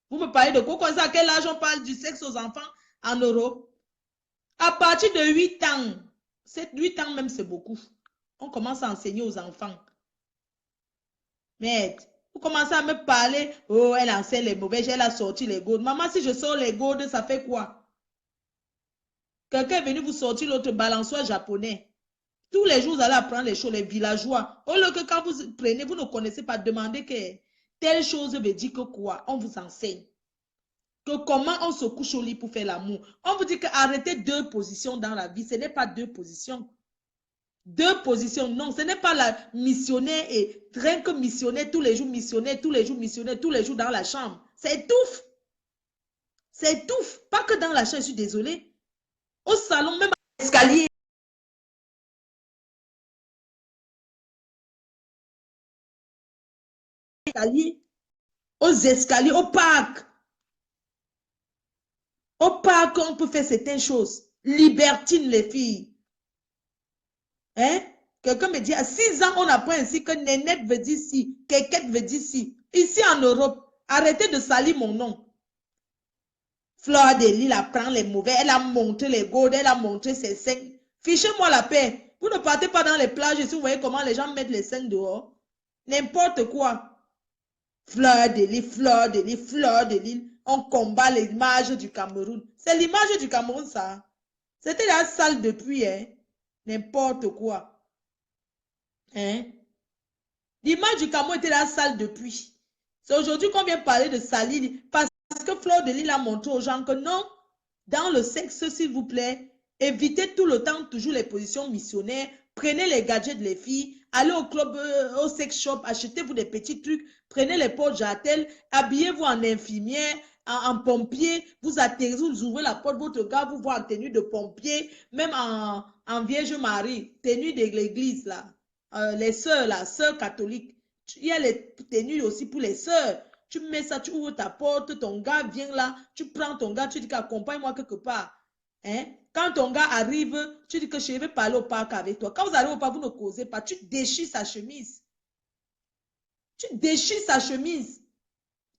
Vous me parlez de quoi? Comme ça, à quel âge on parle du sexe aux enfants en Europe? À partir de 8 ans. 8 ans même, c'est beaucoup. On commence à enseigner aux enfants. Merde. Vous commencez à me parler. Oh, elle enseigne les mauvaises. Elle a sorti les gourdes. Maman, si je sors les gourdes, ça fait quoi? Quelqu'un est venu vous sortir l'autre balançoire japonais. Tous les jours, vous allez apprendre les choses, les villageois. Au lieu que quand vous prenez, vous ne connaissez pas, demandez que telle chose veut dire que quoi. On vous enseigne. Que comment on se couche au lit pour faire l'amour. On vous dit que arrêtez 2 positions dans la vie. Ce n'est pas 2 positions. 2 positions, non. Ce n'est pas la missionnaire et rien que missionnaire tous les jours, missionnaire tous les jours, missionnaire tous les jours dans la chambre. C'est étouffe. C'est étouffe. Pas que dans la chambre, je suis désolée. Au salon, même à l'escalier. aux escaliers, au parc. Au parc, on peut faire certaines choses. Libertine, les filles. Hein? Quelqu'un me dit, à 6 ans, on apprend ainsi que Nénette veut dire si, Kékette veut dire si. Ici en Europe, arrêtez de salir mon nom. Fleur de Lille apprend les mauvais, elle a montré les gourdes, elle a montré ses seins. Fichez-moi la paix. Vous ne partez pas dans les plages si vous voyez comment les gens mettent les seins dehors. N'importe quoi. Fleur de Lille, Fleur de Lille, Fleur de Lille. On combat l'image du Cameroun. C'est l'image du Cameroun, ça. C'était la salle depuis, hein. N'importe quoi. Hein? L'image du Cameroun était la salle depuis. C'est aujourd'hui qu'on vient parler de salir. Parce que Fleur de Lille a montré aux gens que non, dans le sexe, s'il vous plaît, évitez tout le temps toujours les positions missionnaires. Prenez les gadgets les filles. Allez au club, au sex shop, achetez-vous des petits trucs. Prenez les potes Jatel. Habillez-vous en infirmière, en pompier. Vous atterrissez, vous ouvrez la porte, votre gars vous voit en tenue de pompier. Même en Vierge Marie, tenue de l'église là. Les sœurs là, sœurs catholiques. Il y a les tenues aussi pour les sœurs. Tu mets ça, tu ouvres ta porte, ton gars vient là, tu prends ton gars, tu dis qu'accompagne-moi quelque part. Hein? Quand ton gars arrive, tu dis que je vais parler au parc avec toi. Quand vous arrivez au parc, vous ne causez pas. Tu déchires sa chemise. Tu déchires sa chemise.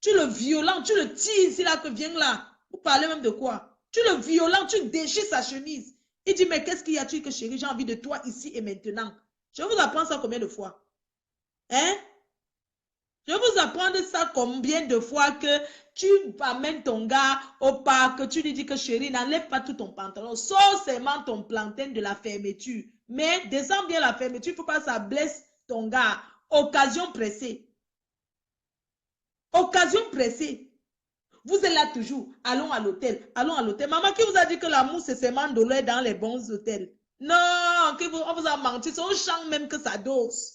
Tu le violentes, tu le tires ici là que viens là. Vous parlez même de quoi? Tu le violentes, tu déchires sa chemise. Il dit, mais qu'est-ce qu'il y a? Tu dis que chérie, j'ai envie de toi ici et maintenant. Je vous apprends ça combien de fois? Hein? Je vais vous apprendre ça combien de fois que tu amènes ton gars au parc, tu lui dis que chérie, n'enlève pas tout ton pantalon, sauf seulement ton plantain de la fermeture. Mais descends bien la fermeture, il ne faut pas que ça blesse ton gars. Occasion pressée. Occasion pressée. Vous êtes là toujours. Allons à l'hôtel. Allons à l'hôtel. Maman qui vous a dit que l'amour c'est seulement de l'eau dans les bons hôtels? Non, on vous a menti. C'est au champ même que ça dose.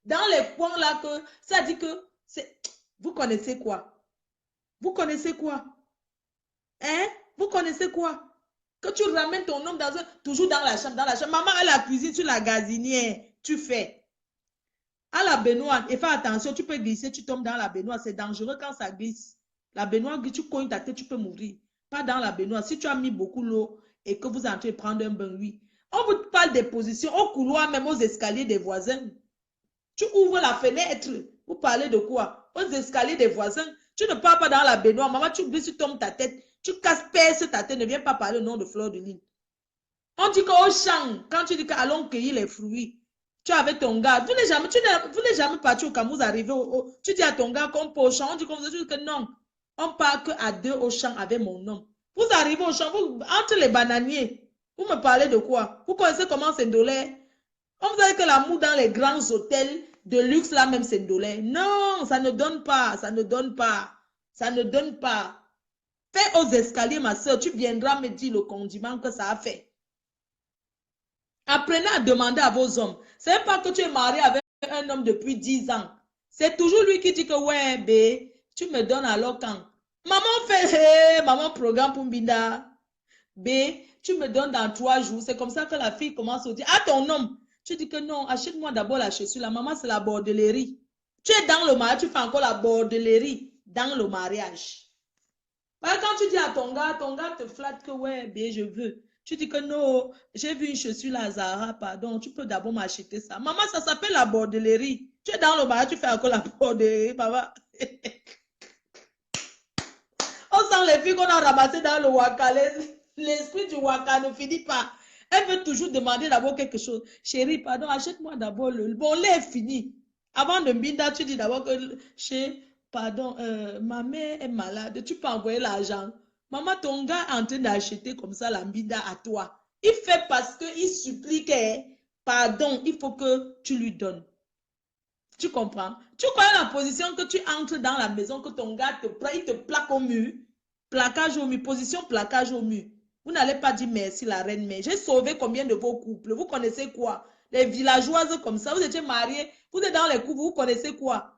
Dans les coins là que ça dit que c'est. Vous connaissez quoi? Vous connaissez quoi? Hein? Vous connaissez quoi? Que tu ramènes ton homme toujours dans la chambre, Maman à la cuisine, sur la gazinière, tu fais. À la baignoire, et fais attention, tu peux glisser, tu tombes dans la baignoire. C'est dangereux quand ça glisse. La baignoire, tu cognes ta tête, tu peux mourir. Pas dans la baignoire. Si tu as mis beaucoup d'eau et que vous entrez prendre un bain, oui. On vous parle des positions au couloir, même aux escaliers des voisins. Tu ouvres la fenêtre. Vous parlez de quoi? Aux escaliers des voisins. Tu ne parles pas dans la baignoire. Maman, tu glisses, tu tombes ta tête. Tu casses, perces ta tête. Ne viens pas parler au nom de Fleur de Lille. On dit qu'au champ, quand tu dis qu'allons cueillir les fruits, tu es avec ton gars. Vous n'êtes jamais parti au Cameroun, vous arrivez tu dis à ton gars qu'on peut au champ. On dit comme ça, tu dis que non. On part qu'à 2 au champ avec mon homme. Vous arrivez au champ, entre les bananiers. Vous me parlez de quoi? Vous connaissez comment c'est dolé? On vous a dit que l'amour dans les grands hôtels de luxe, là même, c'est dolé. Non, ça ne donne pas, ça ne donne pas. Ça ne donne pas. Fais aux escaliers, ma soeur, tu viendras me dire le condiment que ça a fait. Apprenez à demander à vos hommes. Ce n'est pas que tu es marié avec un homme depuis 10 ans. C'est toujours lui qui dit que, ouais, bé, tu me donnes alors quand? Maman fait, hey, maman programme pour Mbinda. Bé, tu me donnes dans 3 jours. C'est comme ça que la fille commence à dire, ah, ton homme. Tu dis que non, achète-moi d'abord la chaussure. La maman, c'est la bordellerie. Tu es dans le mariage, tu fais encore la bordellerie dans le mariage. Bah, quand tu dis à ton gars te flatte que, ouais, bé, je veux. Tu dis que non, j'ai vu une chaussure là, Zara, pardon, tu peux d'abord m'acheter ça. Maman, ça s'appelle la bordellerie. Tu es dans le mariage, tu fais encore la bordellerie, maman. On sent les filles qu'on a ramassées dans le waka. L'esprit du waka ne finit pas. Elle veut toujours demander d'abord quelque chose. Chérie, pardon, achète-moi d'abord le... Bon, lait est fini. Avant de mbinda, tu dis d'abord que, pardon, ma mère est malade, tu peux envoyer l'argent. Maman, ton gars est en train d'acheter comme ça la mbinda à toi. Il fait parce qu'il supplie que, pardon, il faut que tu lui donnes. Tu comprends? Tu connais la position que tu entres dans la maison, que ton gars il te plaque au mur. Plaquage au mur, position plaquage au mur. Vous n'allez pas dire merci la reine, mais j'ai sauvé combien de vos couples? Vous connaissez quoi? Les villageoises comme ça, vous étiez mariés, vous êtes dans les couples, vous connaissez quoi?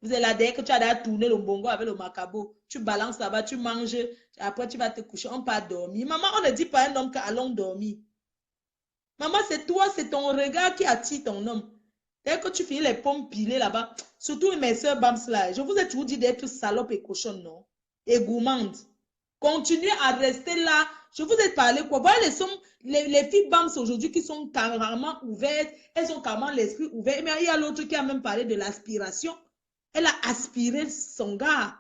Vous êtes là, dès que tu as tourné le bongo avec le macabo, tu balances là-bas, tu manges, après tu vas te coucher, on part dormir. Maman, on ne dit pas à un homme qu'allons dormir. Maman, c'est toi, c'est ton regard qui attire ton homme. Dès que tu finis les pommes pilées là-bas, Surtout mes soeurs Bams là. Je vous ai toujours dit d'être salope et cochonne, non? Et gourmande. Continuez à rester là. Je vous ai parlé quoi? Voilà les filles Bams aujourd'hui qui sont carrément ouvertes. Elles ont carrément l'esprit ouvert. Mais il y a l'autre qui a même parlé de l'aspiration. Elle a aspiré son gars.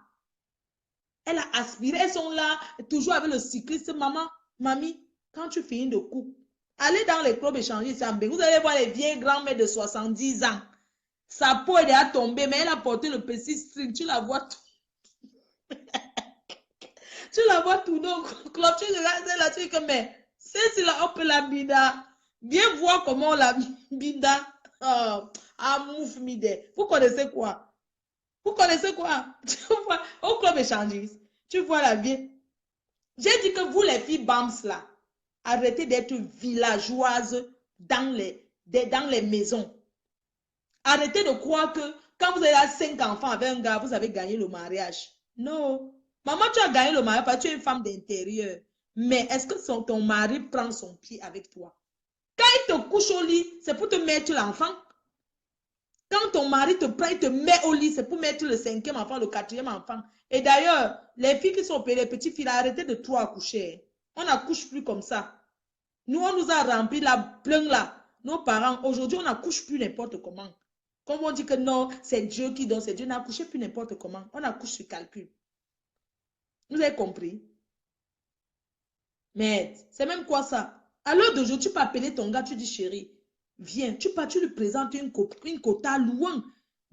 Elle a aspiré. Elles sont là, toujours avec le cycliste. Maman, mamie, quand tu finis de couper, allez dans les clubs échanger. Vous allez voir les vieilles grand-mères de 70 ans. Sa peau est déjà tombée, mais elle a porté le petit string. Tu la vois tout. Tu la vois tout. Donc, club, tu regardes là, tu dis que, mais c'est là, on peut la binda. Viens voir comment la binda. Mouf mide. Vous connaissez quoi? Vous connaissez quoi? Tu vois, au club échangiste, tu vois la vie. J'ai dit que vous, les filles Bams, là, arrêtez d'être villageoises dans les maisons. Arrêtez de croire que quand vous avez 5 enfants avec un gars, vous avez gagné le mariage. Non. Maman, tu as gagné le mariage parce que tu es une femme d'intérieur. Mais est-ce que ton mari prend son pied avec toi? Quand il te couche au lit, c'est pour te mettre l'enfant. Quand ton mari te prend, il te met au lit, c'est pour mettre le 5e enfant, le 4e enfant. Et d'ailleurs, les filles qui sont opérées, les petites filles, arrêtez de trop accoucher. On n'accouche plus comme ça. Nous, on nous a rempli la plein là. Nos parents, aujourd'hui, on n'accouche plus n'importe comment. Comme on dit que non, c'est Dieu qui donne, c'est Dieu. N'accouchez plus n'importe comment. On accouche sur calcul. Vous avez compris? Mais c'est même quoi ça? À l'heure d'aujourd'hui, tu peux appeler ton gars, tu dis chérie, viens, tu lui présentes une quota loin.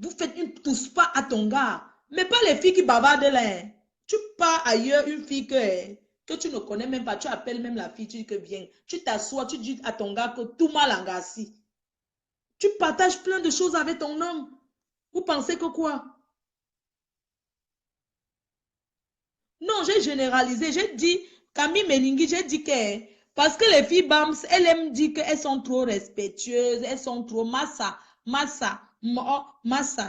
Vous faites une tousse pas à ton gars. Mais pas les filles qui bavardent là. Hein. Tu pars ailleurs, une fille que tu ne connais même pas, tu appelles même la fille, tu dis que viens. Tu t'assois, tu dis à ton gars que tout mal engassi. Tu partages plein de choses avec ton homme. Vous pensez que quoi? Non, j'ai généralisé. J'ai dit, Camille Meningi, j'ai dit que... Parce que les filles Bams, elles aiment dire qu'elles sont trop respectueuses, elles sont trop massa.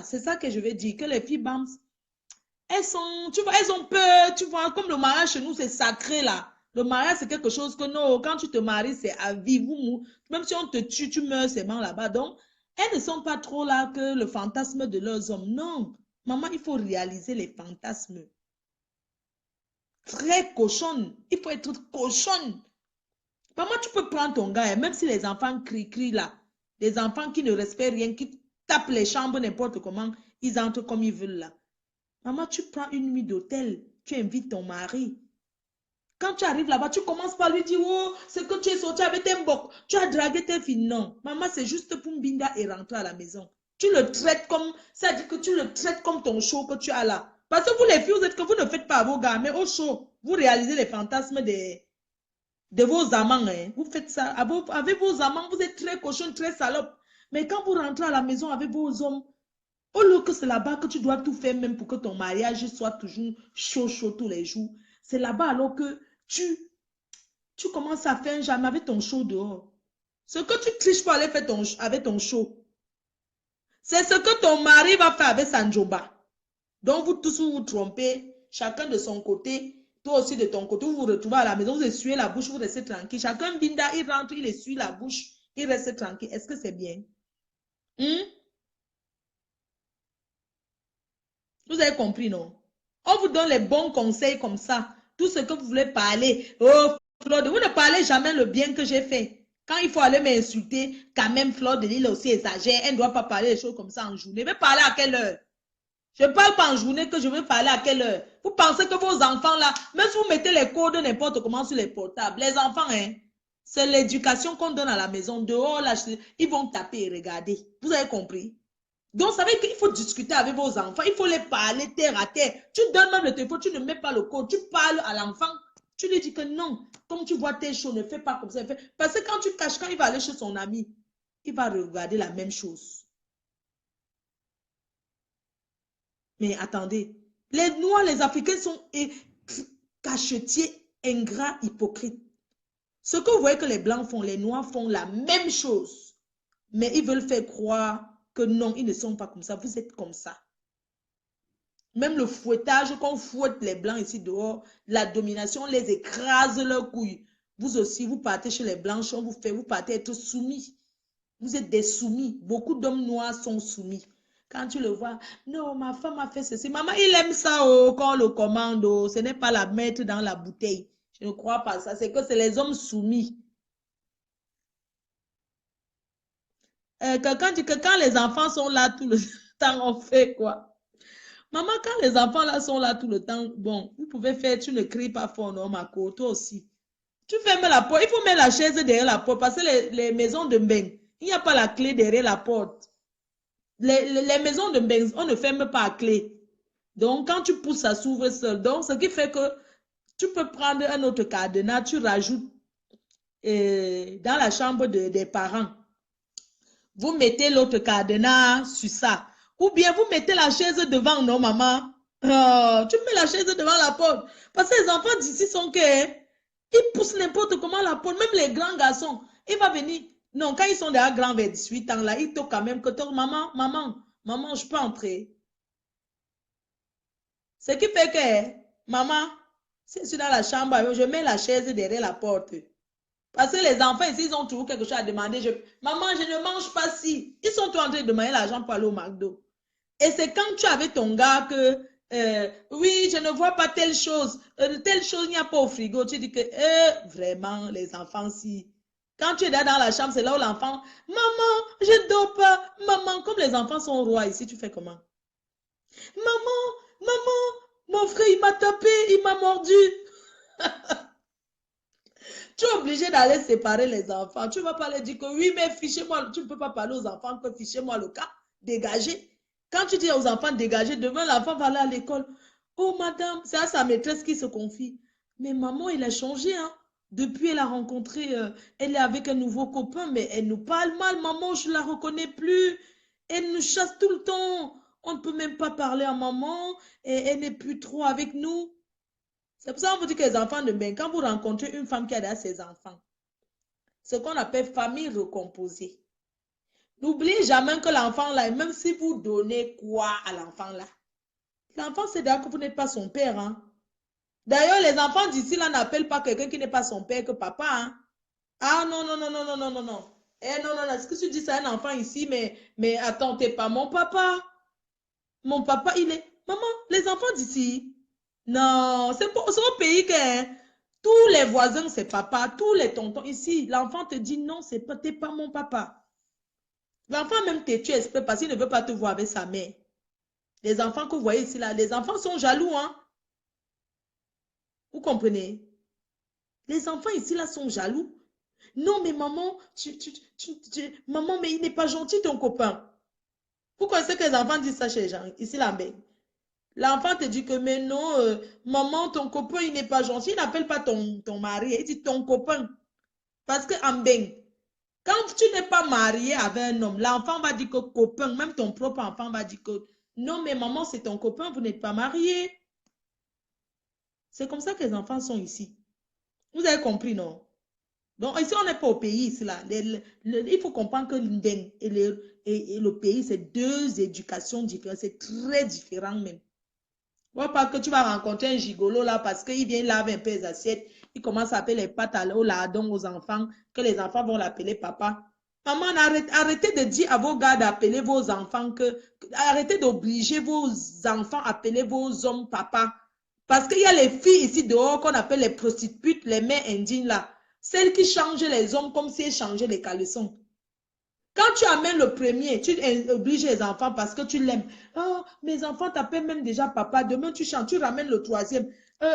C'est ça que je veux dire, que les filles Bams, elles sont, tu vois, elles ont peur, tu vois, comme le mariage chez nous, c'est sacré là. Le mariage, c'est quelque chose que non, quand tu te maries, c'est à vie. Même si on te tue, tu meurs seulement là-bas. Donc, elles ne sont pas trop là que le fantasme de leurs hommes. Non, maman, il faut réaliser les fantasmes. Très cochonne. Il faut être cochonne. Maman, tu peux prendre ton gars, même si les enfants crient là. Les enfants qui ne respectent rien, qui tapent les chambres n'importe comment, ils entrent comme ils veulent là. Maman, tu prends une nuit d'hôtel, tu invites ton mari. Quand tu arrives là-bas, tu commences par lui dire, oh, c'est que tu es sorti avec un boc, tu as dragué tes filles. Non, maman, c'est juste pour Mbinda et rentrer à la maison. Tu le traites comme, ça dit que tu le traites comme ton show que tu as là. Parce que vous les filles, vous êtes que vous ne faites pas à vos gars, mais au show, vous réalisez les fantasmes de vos amants. Hein. Vous faites ça avec vos amants, vous êtes très cochon, très salope. Mais quand vous rentrez à la maison avec vos hommes, au lieu que c'est là-bas que tu dois tout faire même pour que ton mariage soit toujours chaud tous les jours. C'est là-bas alors que tu commences à faire un jamais avec ton show dehors. Ce que tu triches pour aller faire avec ton show, c'est ce que ton mari va faire avec Sanjoba. Donc vous tous vous trompez, chacun de son côté, toi aussi de ton côté, vous vous retrouvez à la maison, vous essuyez la bouche, vous restez tranquille. Chacun binda, il rentre, il essuie la bouche, il reste tranquille. Est-ce que c'est bien? Vous avez compris, non? On vous donne les bons conseils comme ça. Tout ce que vous voulez parler. Oh, Fleur de vous ne parlez jamais le bien que j'ai fait. Quand il faut aller m'insulter, quand même Fleur de Lille aussi exagère. Elle ne doit pas parler des choses comme ça en journée. Mais parler à quelle heure? Je ne parle pas en journée que je veux parler à quelle heure. Vous pensez que vos enfants là, même si vous mettez les codes n'importe comment sur les portables, les enfants, hein, c'est l'éducation qu'on donne à la maison. Dehors, là, ils vont taper et regarder. Vous avez compris? Donc, ça veut dire qu'il faut discuter avec vos enfants. Il faut les parler terre à terre. Tu donnes même le téléphone, tu ne mets pas le code. Tu parles à l'enfant. Tu lui dis que non, comme tu vois tes choses, ne fais pas comme ça. Parce que quand tu caches, quand il va aller chez son ami, il va regarder la même chose. Mais attendez, les Noirs, les Africains sont cachetiers, ingrats, hypocrites. Ce que vous voyez que les Blancs font, les Noirs font la même chose. Mais ils veulent faire croire que non, ils ne sont pas comme ça. Vous êtes comme ça. Même le fouettage, qu'on fouette les Blancs ici dehors, la domination, les écrase leurs couilles. Vous aussi, vous partez chez les Blanches, on vous fait, vous partez être soumis. Vous êtes des soumis. Beaucoup d'hommes noirs sont soumis. Quand tu le vois, non, ma femme a fait ceci. Maman, il aime ça oh, quand on le commande. Oh. Ce n'est pas la mettre dans la bouteille. Je ne crois pas ça. C'est que c'est les hommes soumis. Quelqu'un dit que quand les enfants sont là tout le temps, on fait quoi? Maman, quand les enfants là sont là tout le temps, bon, vous pouvez faire, tu ne cries pas fort, non, ma côte, toi aussi. Tu fermes la porte. Il faut mettre la chaise derrière la porte parce que les maisons de Mbeng, il n'y a pas la clé derrière la porte. Les maisons de Mbeng, on ne ferme pas à clé. Donc, quand tu pousses, ça s'ouvre seul. Donc, ce qui fait que tu peux prendre un autre cadenas, tu rajoutes dans la chambre des parents. Vous mettez l'autre cadenas sur ça. Ou bien vous mettez la chaise devant, non, maman? Tu mets la chaise devant la porte. Parce que les enfants d'ici sont que, ils poussent n'importe comment la porte. Même les grands garçons, il va venir. Non, quand ils sont déjà grands vers 18 ans, là, ils toquent quand même que maman, je peux entrer. Ce qui fait que, maman, si je suis dans la chambre, je mets la chaise derrière la porte. Parce que les enfants ici, ils ont toujours quelque chose à demander. Maman, je ne mange pas si. Ils sont tous en train de demander l'argent pour aller au McDo. Et c'est quand tu es avec ton gars que, oui, je ne vois pas telle chose, il n'y a pas au frigo. Tu dis que, vraiment, les enfants, si. Quand tu es là dans la chambre, c'est là où l'enfant, maman, je ne dors pas. Maman, comme les enfants sont rois ici, tu fais comment? Maman, mon frère, il m'a tapé, il m'a mordu. Tu es obligé d'aller séparer les enfants. Tu ne vas pas leur dire que oui, mais fichez-moi. Tu ne peux pas parler aux enfants que fichez-moi le cas. Dégagez. Quand tu dis aux enfants dégagez, demain l'enfant va aller à l'école. Oh madame, c'est à sa maîtresse qui se confie. Mais maman, il a changé. Hein. Depuis, elle a rencontré, elle est avec un nouveau copain, mais elle nous parle mal. Maman, je ne la reconnais plus. Elle nous chasse tout le temps. On ne peut même pas parler à maman. Et elle n'est plus trop avec nous. C'est pour ça qu'on vous dit que les enfants de bain, quand vous rencontrez une femme qui a déjà ses enfants, ce qu'on appelle famille recomposée. N'oubliez jamais que l'enfant là, même si vous donnez quoi à l'enfant là, l'enfant c'est déjà que vous n'êtes pas son père. Hein? D'ailleurs, les enfants d'ici là n'appellent pas quelqu'un qui n'est pas son père que papa. Hein? Ah non, non, non, non, non, non, non, non. Eh non, non, non, est-ce que tu dis ça à un enfant ici, mais attends, t'es pas mon papa. Mon papa, il est... Maman, les enfants d'ici, non, c'est au pays que hein, tous les voisins, c'est papa, tous les tontons. Ici, l'enfant te dit non, c'est pas, t'es pas mon papa. L'enfant même te tue exprès parce qu'il ne veut pas te voir avec sa mère. Les enfants que vous voyez ici, là, les enfants sont jaloux, hein. Vous comprenez? Les enfants ici, là, sont jaloux. Non, mais maman, maman, mais il n'est pas gentil, ton copain. Vous connaissez que les enfants disent ça chez les gens, ici, là, ben. L'enfant te dit que, mais non, maman, ton copain, il n'est pas gentil. Il n'appelle pas ton mari, il dit ton copain. Parce que, en ben, quand tu n'es pas marié avec un homme, l'enfant va dire que copain, même ton propre enfant va dire que, non, mais maman, c'est ton copain, vous n'êtes pas marié. C'est comme ça que les enfants sont ici. Vous avez compris, non? Donc, ici, on n'est pas au pays, ici, là. Il faut comprendre que l'Indien et le pays, c'est deux éducations différentes. C'est très différent même. Pas que tu vas rencontrer un gigolo là parce qu'il vient laver un peu les assiettes. Il commence à appeler les pâtes au lardon aux enfants, que les enfants vont l'appeler papa. Maman, arrêtez de dire à vos gars d'appeler vos enfants arrêtez d'obliger vos enfants à appeler vos hommes papa. Parce qu'il y a les filles ici dehors qu'on appelle les prostituées, les mères indignes là. Celles qui changent les hommes comme si elles changeaient les caleçons. Quand tu amènes le premier, tu obliges les enfants parce que tu l'aimes. Oh, mes enfants t'appellent même déjà papa. Demain, tu chantes, tu ramènes le troisième.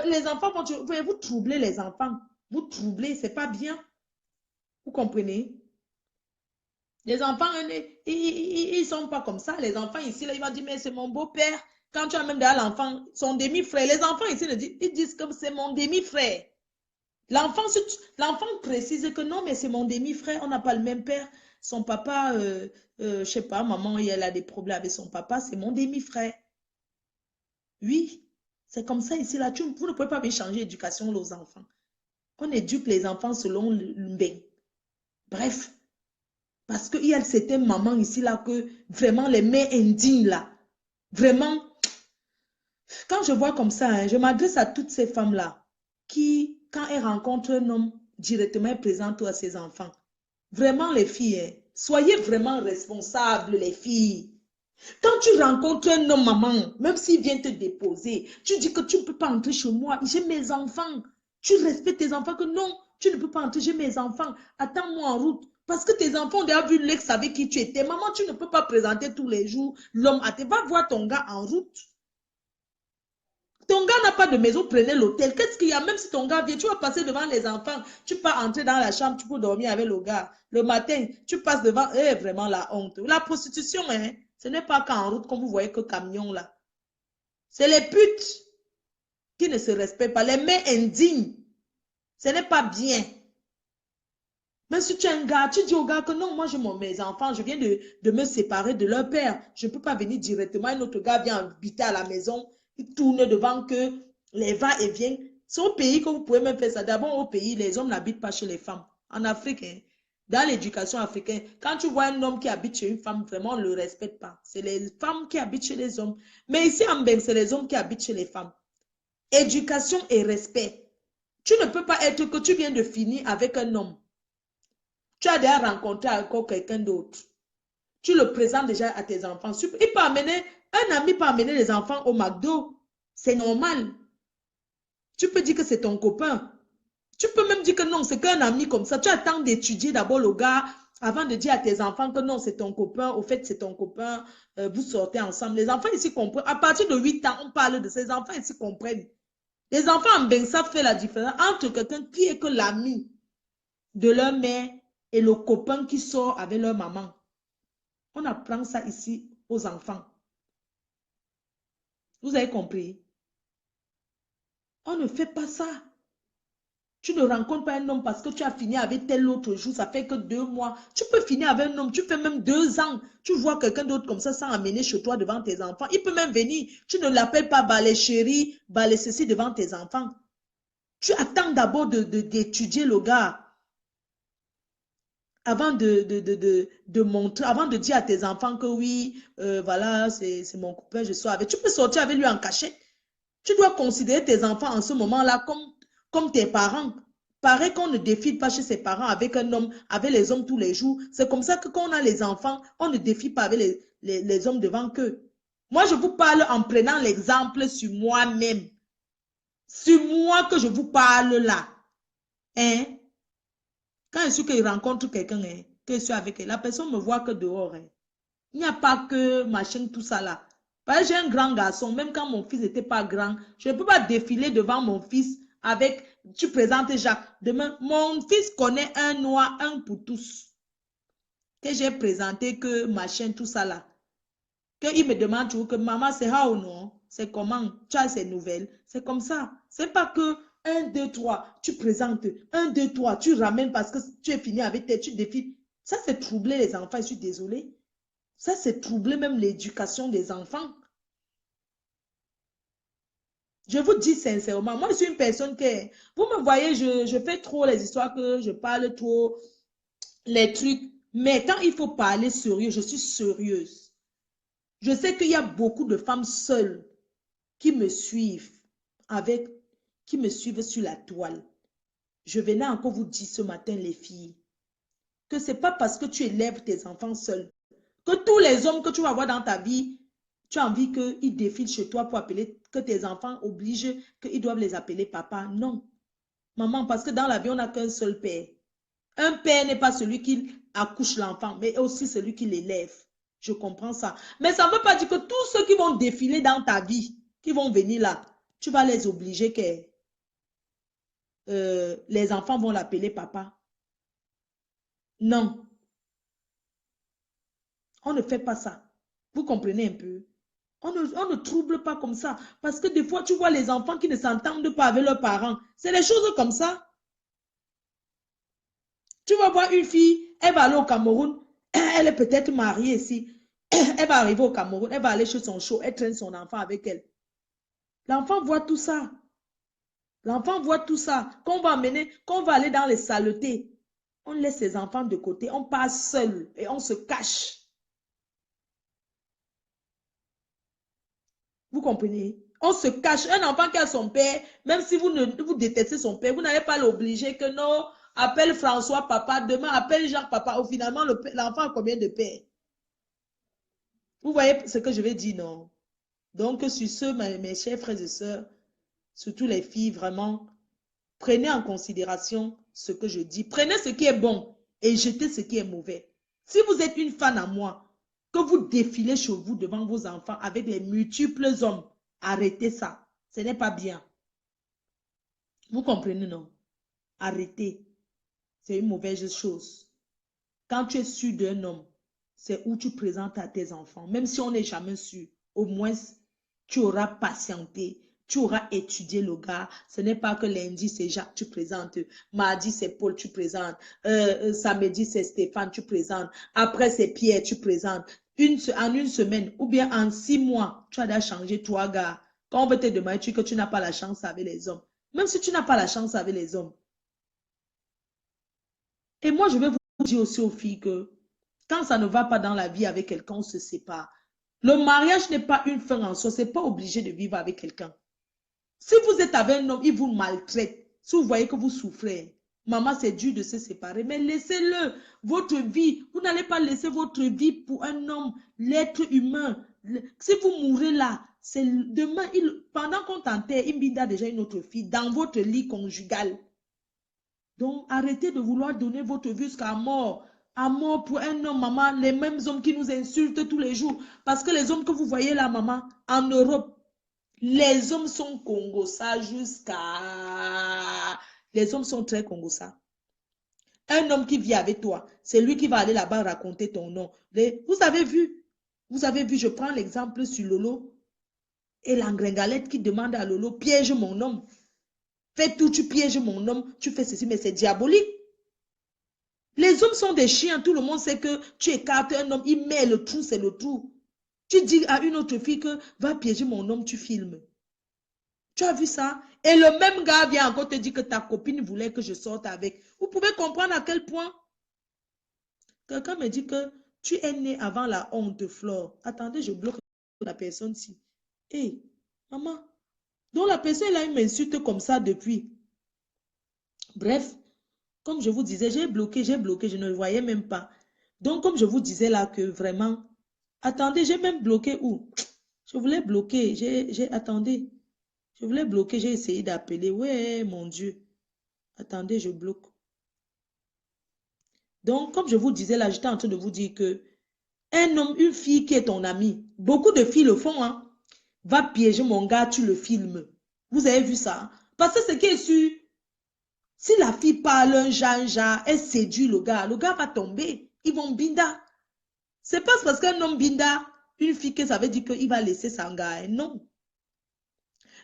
Les enfants, vous troublez les enfants. Vous troublez, c'est pas bien. Vous comprenez? Les enfants, ils ne sont pas comme ça. Les enfants ici, là, ils vont dire, mais c'est mon beau-père. Quand tu amènes déjà l'enfant, son demi-frère, les enfants ici, ils disent que c'est mon demi-frère. L'enfant précise que non, mais c'est mon demi-frère, on n'a pas le même père. Son papa, je ne sais pas, maman, elle a des problèmes avec son papa, c'est mon demi-frère. Oui, c'est comme ça ici, là. Vous ne pouvez pas changer l'éducation aux enfants. On éduque les enfants selon le bain. Bref, parce qu'il y a certaines mamans ici, là, que vraiment les mères indignes, là, vraiment, quand je vois comme ça, hein, je m'adresse à toutes ces femmes-là qui, quand elles rencontrent un homme, directement elles présentent à ses enfants. Vraiment, les filles, hein, soyez vraiment responsables, les filles. Quand tu rencontres un homme, maman, même s'il vient te déposer, tu dis que tu ne peux pas entrer chez moi, j'ai mes enfants. Tu respectes tes enfants, que non, tu ne peux pas entrer, j'ai mes enfants. Attends-moi en route. Parce que tes enfants ont déjà vu l'ex avec qui tu étais. Maman, tu ne peux pas présenter tous les jours l'homme à tes. Va voir ton gars en route. Ton gars n'a pas de maison, prenez l'hôtel. Qu'est-ce qu'il y a? Même si ton gars vient, tu vas passer devant les enfants. Tu peux entrer dans la chambre, tu peux dormir avec le gars. Le matin, tu passes devant. Eh, vraiment la honte. La prostitution, hein, ce n'est pas qu'en route, comme vous voyez que camion là. C'est les putes qui ne se respectent pas. Les mères indignes. Ce n'est pas bien. Même si tu es un gars, tu dis au gars que non, moi j'ai mes enfants, je viens de me séparer de leur père. Je ne peux pas venir directement. Un autre gars vient habiter à la maison, il tourne devant que les va-et-vient. C'est au pays que vous pouvez même faire ça. D'abord, au pays, les hommes n'habitent pas chez les femmes. En Afrique, hein, dans l'éducation africaine, quand tu vois un homme qui habite chez une femme, vraiment, on ne le respecte pas. C'est les femmes qui habitent chez les hommes. Mais ici, en Belgique, c'est les hommes qui habitent chez les femmes. Éducation et respect. Tu ne peux pas être que tu viens de finir avec un homme. Tu as déjà rencontré encore quelqu'un d'autre. Tu le présentes déjà à tes enfants. Il peut amener, un ami peut amener les enfants au McDo. C'est normal. Tu peux dire que c'est ton copain. Tu peux même dire que non, c'est qu'un ami comme ça. Tu attends d'étudier d'abord le gars avant de dire à tes enfants que non, c'est ton copain. Au fait, c'est ton copain. Vous sortez ensemble. Les enfants ici comprennent. À partir de 8 ans, on parle de ces enfants ici comprennent. Les enfants en ben ça fait la différence entre quelqu'un qui est que l'ami de leur mère et le copain qui sort avec leur maman. On apprend ça ici aux enfants. Vous avez compris? On ne fait pas ça. Tu ne rencontres pas un homme parce que tu as fini avec tel autre jour, ça fait que 2 mois. Tu peux finir avec un homme, tu fais même 2 ans. Tu vois quelqu'un d'autre comme ça sans amener chez toi devant tes enfants. Il peut même venir. Tu ne l'appelles pas balai chéri, balai ceci devant tes enfants. Tu attends d'abord d'étudier le gars. Avant de montrer, avant de dire à tes enfants que oui, voilà, c'est mon copain, je sors avec. Tu peux sortir avec lui en cachette. Tu dois considérer tes enfants en ce moment-là comme tes parents. Pareil qu'on ne défile pas chez ses parents avec un homme, avec les hommes tous les jours. C'est comme ça que quand on a les enfants, on ne défile pas avec les hommes devant qu'eux. Moi, je vous parle en prenant l'exemple sur moi-même. Sur moi que je vous parle là. Hein? Quand je suis qu'il rencontre quelqu'un, hein, que je suis avec elle, la personne me voit que dehors. Hein. Il n'y a pas que machin, tout ça là. Parce que j'ai un grand garçon, même quand mon fils n'était pas grand, je ne peux pas défiler devant mon fils avec, tu présentes Jacques. Demain, mon fils connaît un noir, un pour tous. Que j'ai présenté que machin, tout ça là. Qu'il me demande toujours que maman, c'est how ou non? C'est comment? Tu as ces nouvelles? C'est comme ça. C'est pas que 1, 2, 3, tu présentes. 1, 2, 3, tu ramènes parce que tu es fini avec tes, tu défiles. Ça, c'est troubler les enfants. Je suis désolée. Ça, c'est troubler même l'éducation des enfants. Je vous dis sincèrement, moi, je suis une personne que, vous me voyez, je fais trop les histoires que je parle trop, les trucs. Mais quand il faut parler sérieux, je suis sérieuse. Je sais qu'il y a beaucoup de femmes seules qui me suivent qui me suivent sur la toile. Je venais encore vous dire ce matin, les filles, que ce n'est pas parce que tu élèves tes enfants seuls que tous les hommes que tu vas voir dans ta vie, tu as envie qu'ils défilent chez toi pour appeler, que tes enfants obligent qu'ils doivent les appeler papa. Non. Maman, parce que dans la vie, on n'a qu'un seul père. Un père n'est pas celui qui accouche l'enfant, mais aussi celui qui l'élève. Je comprends ça. Mais ça ne veut pas dire que tous ceux qui vont défiler dans ta vie, qui vont venir là, tu vas les obliger que les enfants vont l'appeler papa. Non. On ne fait pas ça. Vous comprenez un peu? On ne trouble pas comme ça. Parce que des fois, tu vois les enfants qui ne s'entendent pas avec leurs parents. C'est des choses comme ça. Tu vas voir une fille, elle va aller au Cameroun. Elle est peut-être mariée ici. Elle va arriver au Cameroun. Elle va aller chez son show. Elle traîne son enfant avec elle. L'enfant voit tout ça. L'enfant voit tout ça. Quand on va aller dans les saletés, on laisse ses enfants de côté. On passe seul et on se cache. Vous comprenez? On se cache. Un enfant qui a son père, même si vous détestez son père, vous n'allez pas l'obliger que non, appelle François papa, demain appelle Jacques papa. Ou finalement, l'enfant a combien de pères? Vous voyez ce que je vais dire, non? Donc, sur ce, mes chers frères et sœurs, surtout les filles, vraiment, prenez en considération ce que je dis. Prenez ce qui est bon et jetez ce qui est mauvais. Si vous êtes une fan à moi, que vous défilez chez vous devant vos enfants avec les multiples hommes, arrêtez ça. Ce n'est pas bien. Vous comprenez, non? Arrêtez. C'est une mauvaise chose. Quand tu es sûr d'un homme, c'est où tu présentes à tes enfants. Même si on n'est jamais sûr, au moins, tu auras patienté. Tu auras étudié le gars. Ce n'est pas que lundi, c'est Jacques, tu présentes. Mardi, c'est Paul, tu présentes. Samedi, c'est Stéphane, tu présentes. Après, c'est Pierre, tu présentes. En une semaine ou bien en 6 mois, tu as déjà changé 3 gars. Quand on veut te demander que tu n'as pas la chance avec les hommes. Même si tu n'as pas la chance avec les hommes. Et moi, je vais vous dire aussi aux filles que quand ça ne va pas dans la vie avec quelqu'un, on se sépare. Le mariage n'est pas une fin en soi. Ce n'est pas obligé de vivre avec quelqu'un. Si vous êtes avec un homme, il vous maltraite. Si vous voyez que vous souffrez, maman, c'est dur de se séparer. Mais laissez-le. Votre vie, vous n'allez pas laisser votre vie pour un homme, l'être humain. Si vous mourrez là, c'est demain, pendant qu'on t'enterre, il a déjà une autre fille dans votre lit conjugal. Donc, arrêtez de vouloir donner votre vie jusqu'à mort. À mort pour un homme, maman, les mêmes hommes qui nous insultent tous les jours. Parce que les hommes que vous voyez là, maman, en Europe, les hommes sont congossas jusqu'à... Les hommes sont très congossas. Un homme qui vit avec toi, c'est lui qui va aller là-bas raconter ton nom. Vous avez vu, je prends l'exemple sur Lolo et l'engringalette qui demande à Lolo, piège mon homme. Fais tout, tu pièges mon homme, tu fais ceci, mais c'est diabolique. Les hommes sont des chiens, tout le monde sait que tu écartes un homme, il met le trou, c'est le trou. Tu dis à une autre fille que va piéger mon homme, tu filmes. Tu as vu ça? Et le même gars vient encore te dire que ta copine voulait que je sorte avec. Vous pouvez comprendre à quel point? Quelqu'un me dit que tu es né avant la honte, Flore. Attendez, je bloque la personne-ci. Hé, maman. Donc la personne, elle a une insulte comme ça depuis. Bref, comme je vous disais, j'ai bloqué, je ne le voyais même pas. Donc, comme je vous disais là que vraiment, attendez, j'ai même bloqué où? Je voulais bloquer, attendez, je voulais bloquer, j'ai essayé d'appeler. Ouais, mon Dieu. Attendez, je bloque. Donc, comme je vous disais là, j'étais en train de vous dire que un homme, une fille qui est ton ami, beaucoup de filles le font, hein, va piéger mon gars, tu le filmes. Vous avez vu ça? Parce que ce qui est sûr, si la fille parle un genre, elle séduit le gars va tomber. Ils vont binda. C'est pas parce qu'un homme binda, une fille que ça veut dire qu'il va laisser son gars. Non.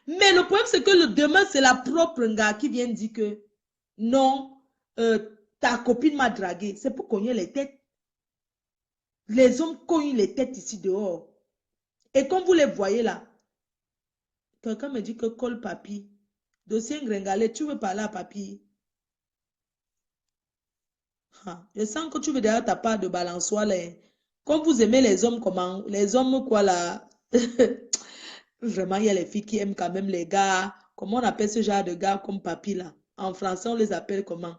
Mais le problème, c'est que le demain, c'est la propre gars qui vient dire que non, ta copine m'a dragué. C'est pour cogner les têtes. Les hommes cognent les têtes ici dehors. Et comme vous les voyez là, quelqu'un me dit que colle papy. Dossier gringalet, tu veux parler à papy? Je sens que tu veux derrière ta part de balançoire. Comme vous aimez les hommes, comment? Les hommes, quoi là? Vraiment, il y a les filles qui aiment quand même les gars. Comment on appelle ce genre de gars comme papy là? En français, on les appelle comment?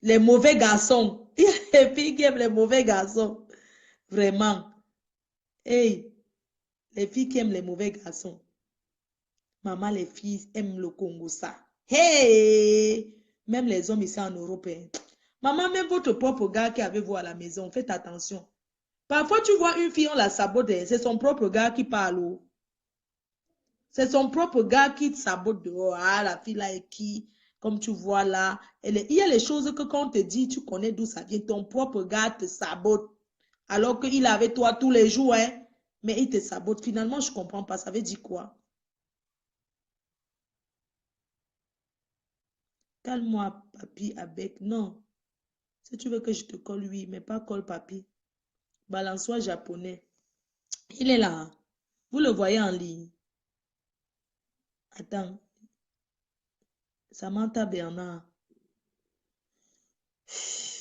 Les mauvais garçons. Il y a les filles qui aiment les mauvais garçons. Vraiment. Hey, les filles qui aiment les mauvais garçons. Maman, les filles aiment le Congo, ça. Hey! Même les hommes ici en Europe. Maman, même votre propre gars qui avez vous à la maison, faites attention. Parfois, tu vois une fille, on la sabote. C'est son propre gars qui parle. C'est son propre gars qui te sabote dehors. Ah, la fille là est qui? Comme tu vois là. Il y a les choses que quand on te dit, tu connais d'où ça vient. Ton propre gars te sabote. Alors qu'il est avec toi tous les jours. Hein? Mais il te sabote. Finalement, je ne comprends pas. Ça veut dire quoi? Calme-moi, papy, avec. Non. Si tu veux que je te colle, oui, mais pas colle, papy. Balançoire japonais. Il est là. Vous le voyez en ligne. Attends. Samantha Bernard.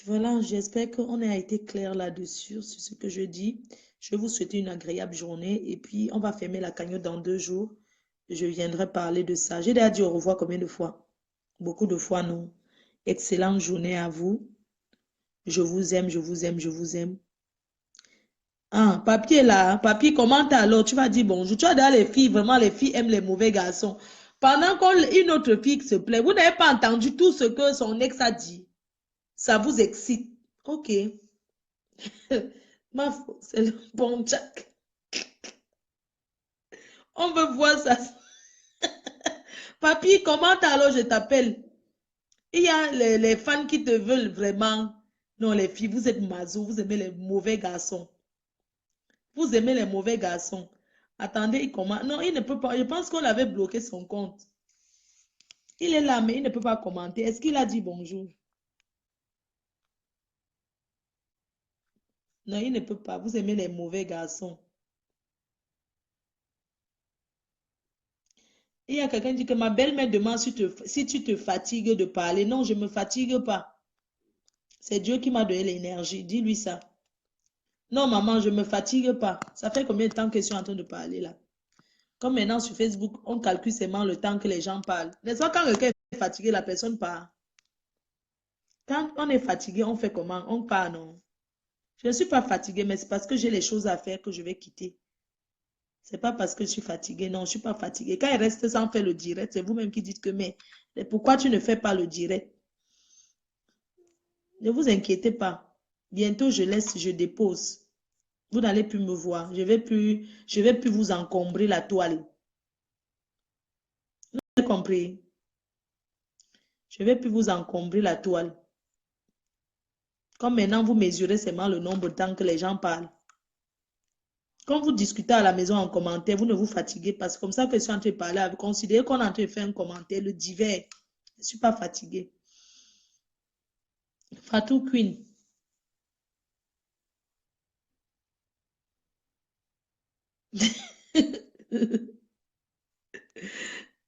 Voilà, j'espère qu'on a été clair là-dessus, sur ce que je dis. Je vais vous souhaiter une agréable journée et puis on va fermer la cagnotte dans 2 jours. Je viendrai parler de ça. J'ai déjà dit au revoir combien de fois? Beaucoup de fois, non. Excellente journée à vous. Je vous aime, je vous aime, je vous aime. Ah, papier là, papier, commente alors, tu vas dire bonjour. Tu vois, dans les filles, vraiment, les filles aiment les mauvais garçons. Pendant qu'une autre fille se plaît, vous n'avez pas entendu tout ce que son ex a dit. Ça vous excite. Ok. Ma faute, c'est le bon Jack. On veut voir ça. Papier, commente alors, je t'appelle. Il y a les fans qui te veulent vraiment. Non, les filles, vous êtes mazo, vous aimez les mauvais garçons. Vous aimez les mauvais garçons. Attendez, il commente. Non, il ne peut pas. Je pense qu'on avait bloqué son compte. Il est là, mais il ne peut pas commenter. Est-ce qu'il a dit bonjour? Non, il ne peut pas. Vous aimez les mauvais garçons. Il y a quelqu'un qui dit que ma belle-mère demande si tu te fatigues de parler. Non, je ne me fatigue pas. C'est Dieu qui m'a donné l'énergie. Dis-lui ça. Non, maman, je ne me fatigue pas. Ça fait combien de temps que je suis en train de parler là? Comme maintenant sur Facebook, on calcule seulement le temps que les gens parlent. N'est-ce pas quand quelqu'un est fatigué, la personne part. Quand on est fatigué, on fait comment? On part, non? Je ne suis pas fatiguée, mais c'est parce que j'ai les choses à faire que je vais quitter. C'est pas parce que je suis fatiguée. Non, je ne suis pas fatiguée. Quand il reste sans faire le direct, c'est vous-même qui dites que, mais pourquoi tu ne fais pas le direct? Ne vous inquiétez pas. Bientôt, je laisse, je dépose. Vous n'allez plus me voir. Je vais plus vous encombrer la toile. Vous avez compris? Je vais plus vous encombrer la toile. Comme maintenant, vous mesurez seulement le nombre de temps que les gens parlent. Quand vous discutez à la maison en commentaire, vous ne vous fatiguez pas. C'est comme ça que je suis en train de parler. Considérez qu'on est en train de faire un commentaire, le divers. Je ne suis pas fatiguée. Fatou Queen.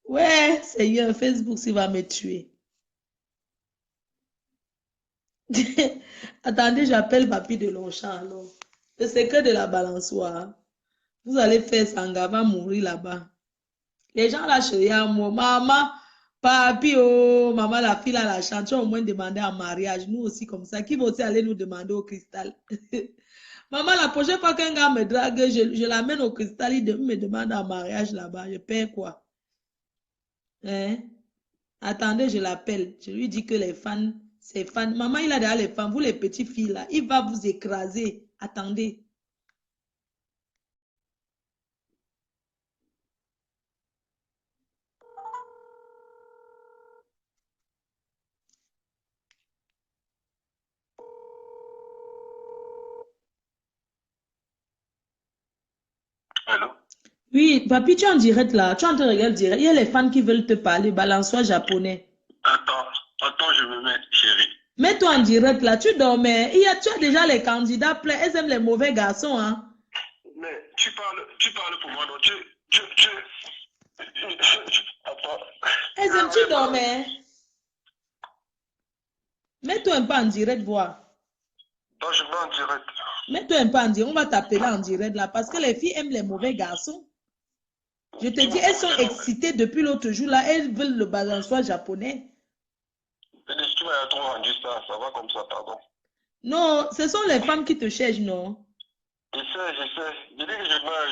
Ouais, Seigneur, Facebook, s'il va me tuer. Attendez, j'appelle Papi de Longchamp alors. Le secret de la balançoire. Vous allez faire Sanga, va mourir là-bas. Les gens là chez moi, maman, papi, oh, maman, la fille là, la chante, tu as au moins demandé en mariage. Nous aussi comme ça. Qui va aussi aller nous demander au cristal? Maman, la prochaine fois qu'un gars me drague, je l'amène au cristal, il me demande en mariage là-bas. Je perds quoi? Hein? Attendez, je l'appelle. Je lui dis que les fans, ses fans. Maman, il a déjà les fans. Vous, les petites filles là, il va vous écraser. Attendez. Allô? Oui, papi, tu es en direct là. Tu es en train de regarder direct. Il y a les fans qui veulent te parler. Balançoire japonais. Attends, je me mets, chérie. Mets-toi en direct là. Tu dormais. Tu as déjà les candidats pleins. Elles aiment les mauvais garçons, hein. Mais tu parles pour moi, non? Attends. Elles aiment, tu dormais. Mets-toi un peu en direct, voir. Non, je mets en direct. Mets-toi un peu en direct. On va t'appeler en direct là. Parce que les filles aiment les mauvais garçons. Je te dis, elles sont excitées depuis l'autre jour là. Elles veulent le balançoire japonais. Tu m'as trop rendu ça va comme ça, pardon. Non, ce sont les femmes qui te cherchent, non? Je sais. Je dis que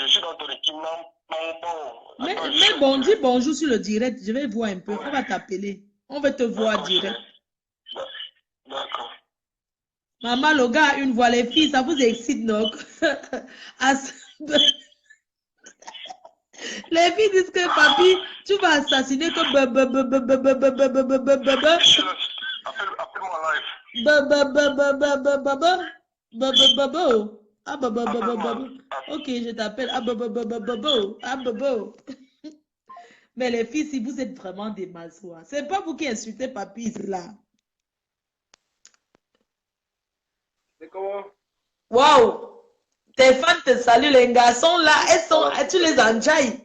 je suis dans ton équipe, non. Mais bon, dis bonjour sur le direct. Je vais voir un peu. On va t'appeler. On va te voir direct. D'accord. Maman, le gars a une voix. Les filles, ça vous excite, non? Les filles disent que papi, tu vas assassiner comme ok, je t'appelle. Mais les filles, si vous êtes vraiment des masois, c'est pas vous qui insultez papi là. C'est comment? Waouh! Tes fans te saluent, les garçons là, tu les enjailles.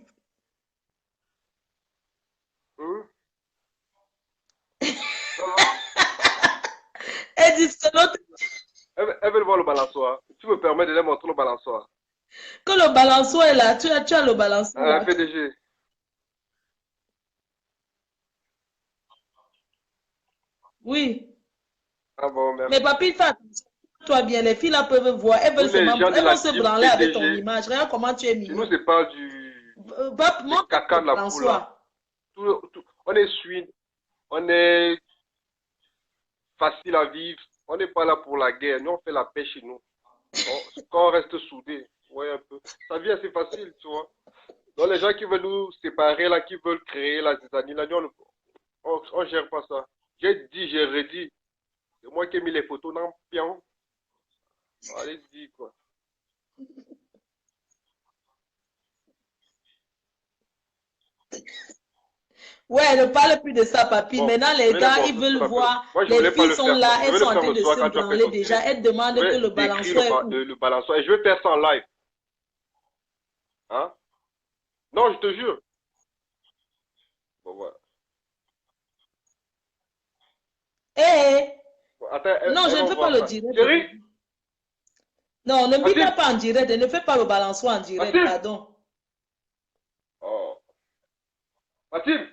Elles disent que l'autre. Elles veulent voir le balançoire. Tu me permets de leur montrer le balançoire. Que le balançoire est là, tu as le balançoire. PDG. Oui. Ah bon, merci. Mais papi, fais attention. toi bien, les filles là peuvent voir, elles Tous les gens de elles la vont se team branler avec ton PDG, image. Regarde comment tu es chez nous, mignon. c'est pas Va, des montre caca de la poule, là. François. On est swing, on est facile à vivre. On n'est pas là pour la guerre. Nous, on fait la paix chez nous. Quand on reste soudés, ouais, un peu. Ça vient assez facile, tu vois. Donc, les gens qui veulent nous séparer, là, qui veulent créer la zizanie, là, nous, on gère pas ça. J'ai dit, j'ai redit. C'est moi qui ai mis les photos dans le pion. Allez-y, quoi. Ouais, ne parle plus de ça, papy. Bon, Maintenant, je les vais les gars, voir ils ce veulent soir. voir. Moi, je Les voulais pas filles le sont faire. là, Je elles vais sont le en faire train le de soir se quand tu vas faire branler ton déjà. direct. Elles demandent Je que vais le décrire balançoire est où? le balançoire et je vais faire ça en live. Hein? Non, je te jure. Bon, voilà. Eh, Bon, attends, non, je elles ne vont fais pas voir le ça. direct Chérie, aujourd'hui. Non, ne me dis Mathilde, pas en direct. Ne fais pas le balançoire en direct, Mathilde. pardon. Oh, Mathilde.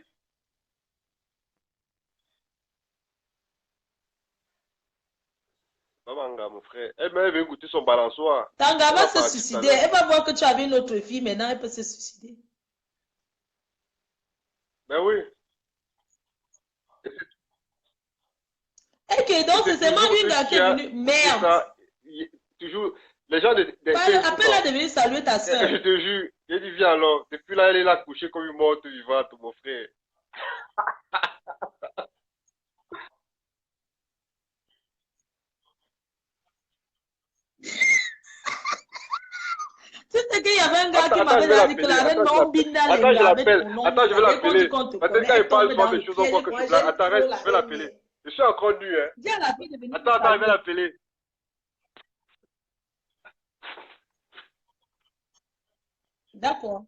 Maman, mon frère. Elle veut goûter son balançoire. Tanga Elle va va se partir tout à suicider. l'heure. Elle va voir que tu avais une autre fille. Maintenant, elle peut se suicider. Ben oui. Ok, Et donc c'est c'est seulement toujours une eux gars qui qui est a. venue. C'est Merde. ça. Toujours. Les gens de Facebook, Appelle-la hein. de venir saluer ta Je soeur. te jure. J'ai dit, viens alors. Depuis là, elle est là couchée comme une morte vivante, mon frère. Tu sais qu'il y avait un gars Attends, qui attends, je vais m'avait dit que l'appeler. la reine Attends, je l'appelle. Nombinda Attends, je l'aimait avec l'appelle. ton nom. Attends, je vais Ça veut qu'on dit l'appeler. qu'on te Peut-être connaît. quand Elle il parle tombe souvent dans des le choses, on croit piège. que je Moi, suis blanc. j'aime Attends, trop reste, la je vais l'appeler. aimer. Je suis encore nu, hein. Dis à la fille de venir te Attends, je vais saluer. l'appeler. D'accord.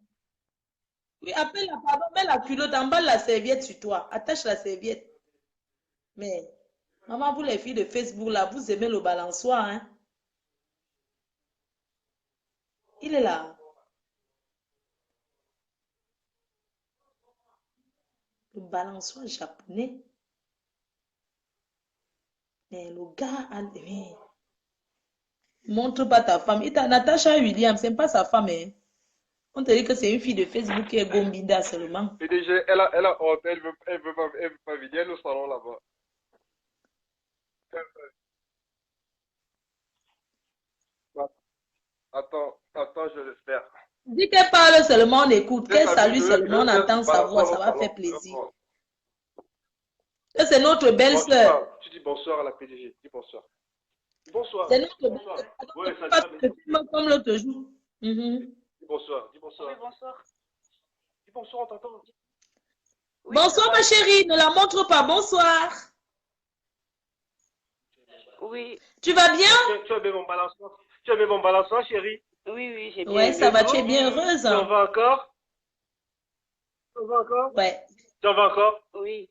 Oui, appelle-la, pardon, mets la culotte, emballe la serviette sur toi. Attache la serviette. Mais, maman, vous les filles de Facebook, là, vous aimez le balançoire, hein? Il est là. Le balançoire japonais. Mais le gars, mais, montre pas ta femme. Natacha Williams, c'est pas sa femme, hein? On te dit que c'est une fille de Facebook qui est Gombida seulement. PDG, elle a honte. Elle veut pas venir au salon là-bas. Attends, je vais le faire. Dis qu'elle parle seulement, on écoute. Qu'elle salue Je seulement, vais on faire entend du sa voix, balançoire ça au va salon. faire plaisir. Que c'est notre Bon, belle-sœur. tu dis bonsoir à la PDG. Dis bonsoir. Dis bonsoir. C'est notre Bonsoir. belle-sœur. Ouais, Tu ça passes va, le film comme l'autre jour. Mhm. Dis bonsoir. Dis bonsoir. Oui, bonsoir. Dis bonsoir, on t'entend. Oui, Bonsoir, ma chérie. Ne la montre pas. Bonsoir. Oui, Tu vas bien? Tu as aimé mon balançoire? Tu as aimé mon balançoire, chérie? oui, j'ai bien Ouais, aimé. ça va. Tu es bien heureuse. Tu en veux encore? Tu en veux encore? Ouais. Tu en veux encore? Oui.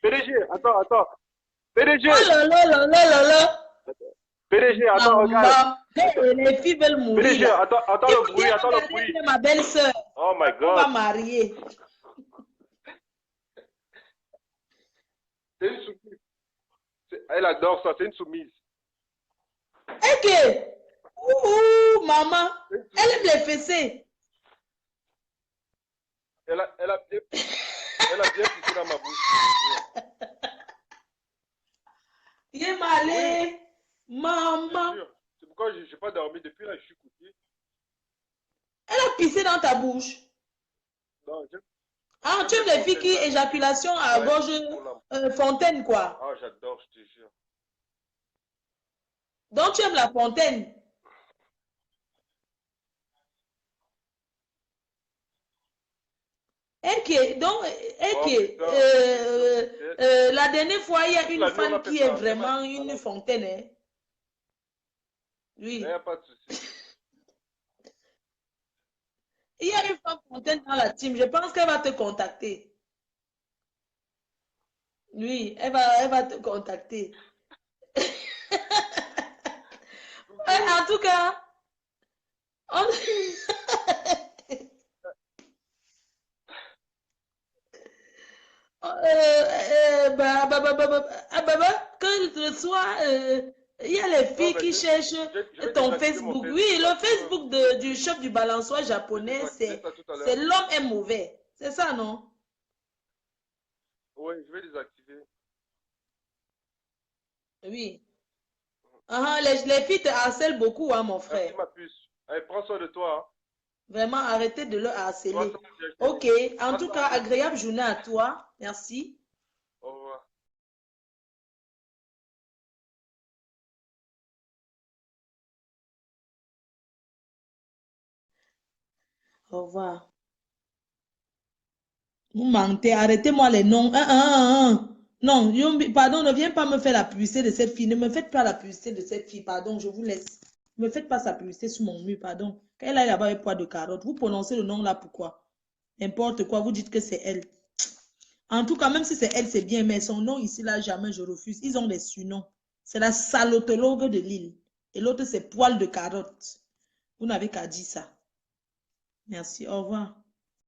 PDG, attends. PDG, Oh là là là là là là. PDG, attends, regarde. Maman. Hey, les filles veulent mourir PDG, là. attends Il le faut bruit, bien attends le regarder bruit. ma belle-sœur. Oh my On va God. marier. C'est une soumise. Elle adore ça, c'est une soumise. Ok. Ouh, maman. Elle aime les fessées. Elle a bien poussé dans ma bouche. Il est malé. Je Maman. te jure. C'est pourquoi je n'ai pas dormi depuis là, je suis couché. Elle a pissé dans ta bouche. Non, Ah, tu aimes les filles qui éjaculation à gorge fontaine, quoi. Ah, j'adore, je te jure. Donc, tu aimes la fontaine. Ok, donc, ok. La dernière fois, il y a une femme qui est vraiment une fontaine. Hein? Oui. Il n'y a pas de souci. Il y a une femme fontaine dans la team. Je pense qu'elle va te contacter. Oui, elle va te contacter. En tout cas, on... que le soir, Il y a les Non, filles mais qui cherchent je vais ton désactiver mon Facebook. Facebook Oui, le parce que Facebook du chef du balançoire je vais japonais, désactiver ça tout à c'est l'heure. l'homme est mauvais. C'est ça, non? Oui, je vais désactiver. Oui. Les filles te harcèlent beaucoup, hein, mon Merci, frère. ma puce. Allez, prends soin de toi. Hein. Vraiment, arrêtez de le harceler. Toi, ça, Ok, Virginie. en Passe tout à cas, la maison. agréable journée à toi. Merci. Au revoir. Au revoir. Vous mentez, arrêtez-moi les noms. Non, pardon, ne viens pas me faire la publicité de cette fille. Ne me faites pas la publicité de cette fille. Pardon, je vous laisse. Ne me faites pas sa publicité sur mon mur, pardon. Quand elle est là-bas avec poids de carotte, vous prononcez le nom là, pourquoi? N'importe quoi, vous dites que c'est elle. En tout cas, même si c'est elle, c'est bien, mais son nom ici, là, jamais je refuse. Ils ont des surnoms. C'est la salotologue de l'île. Et l'autre, c'est poil de carotte. Vous n'avez qu'à dire ça. Merci, au revoir.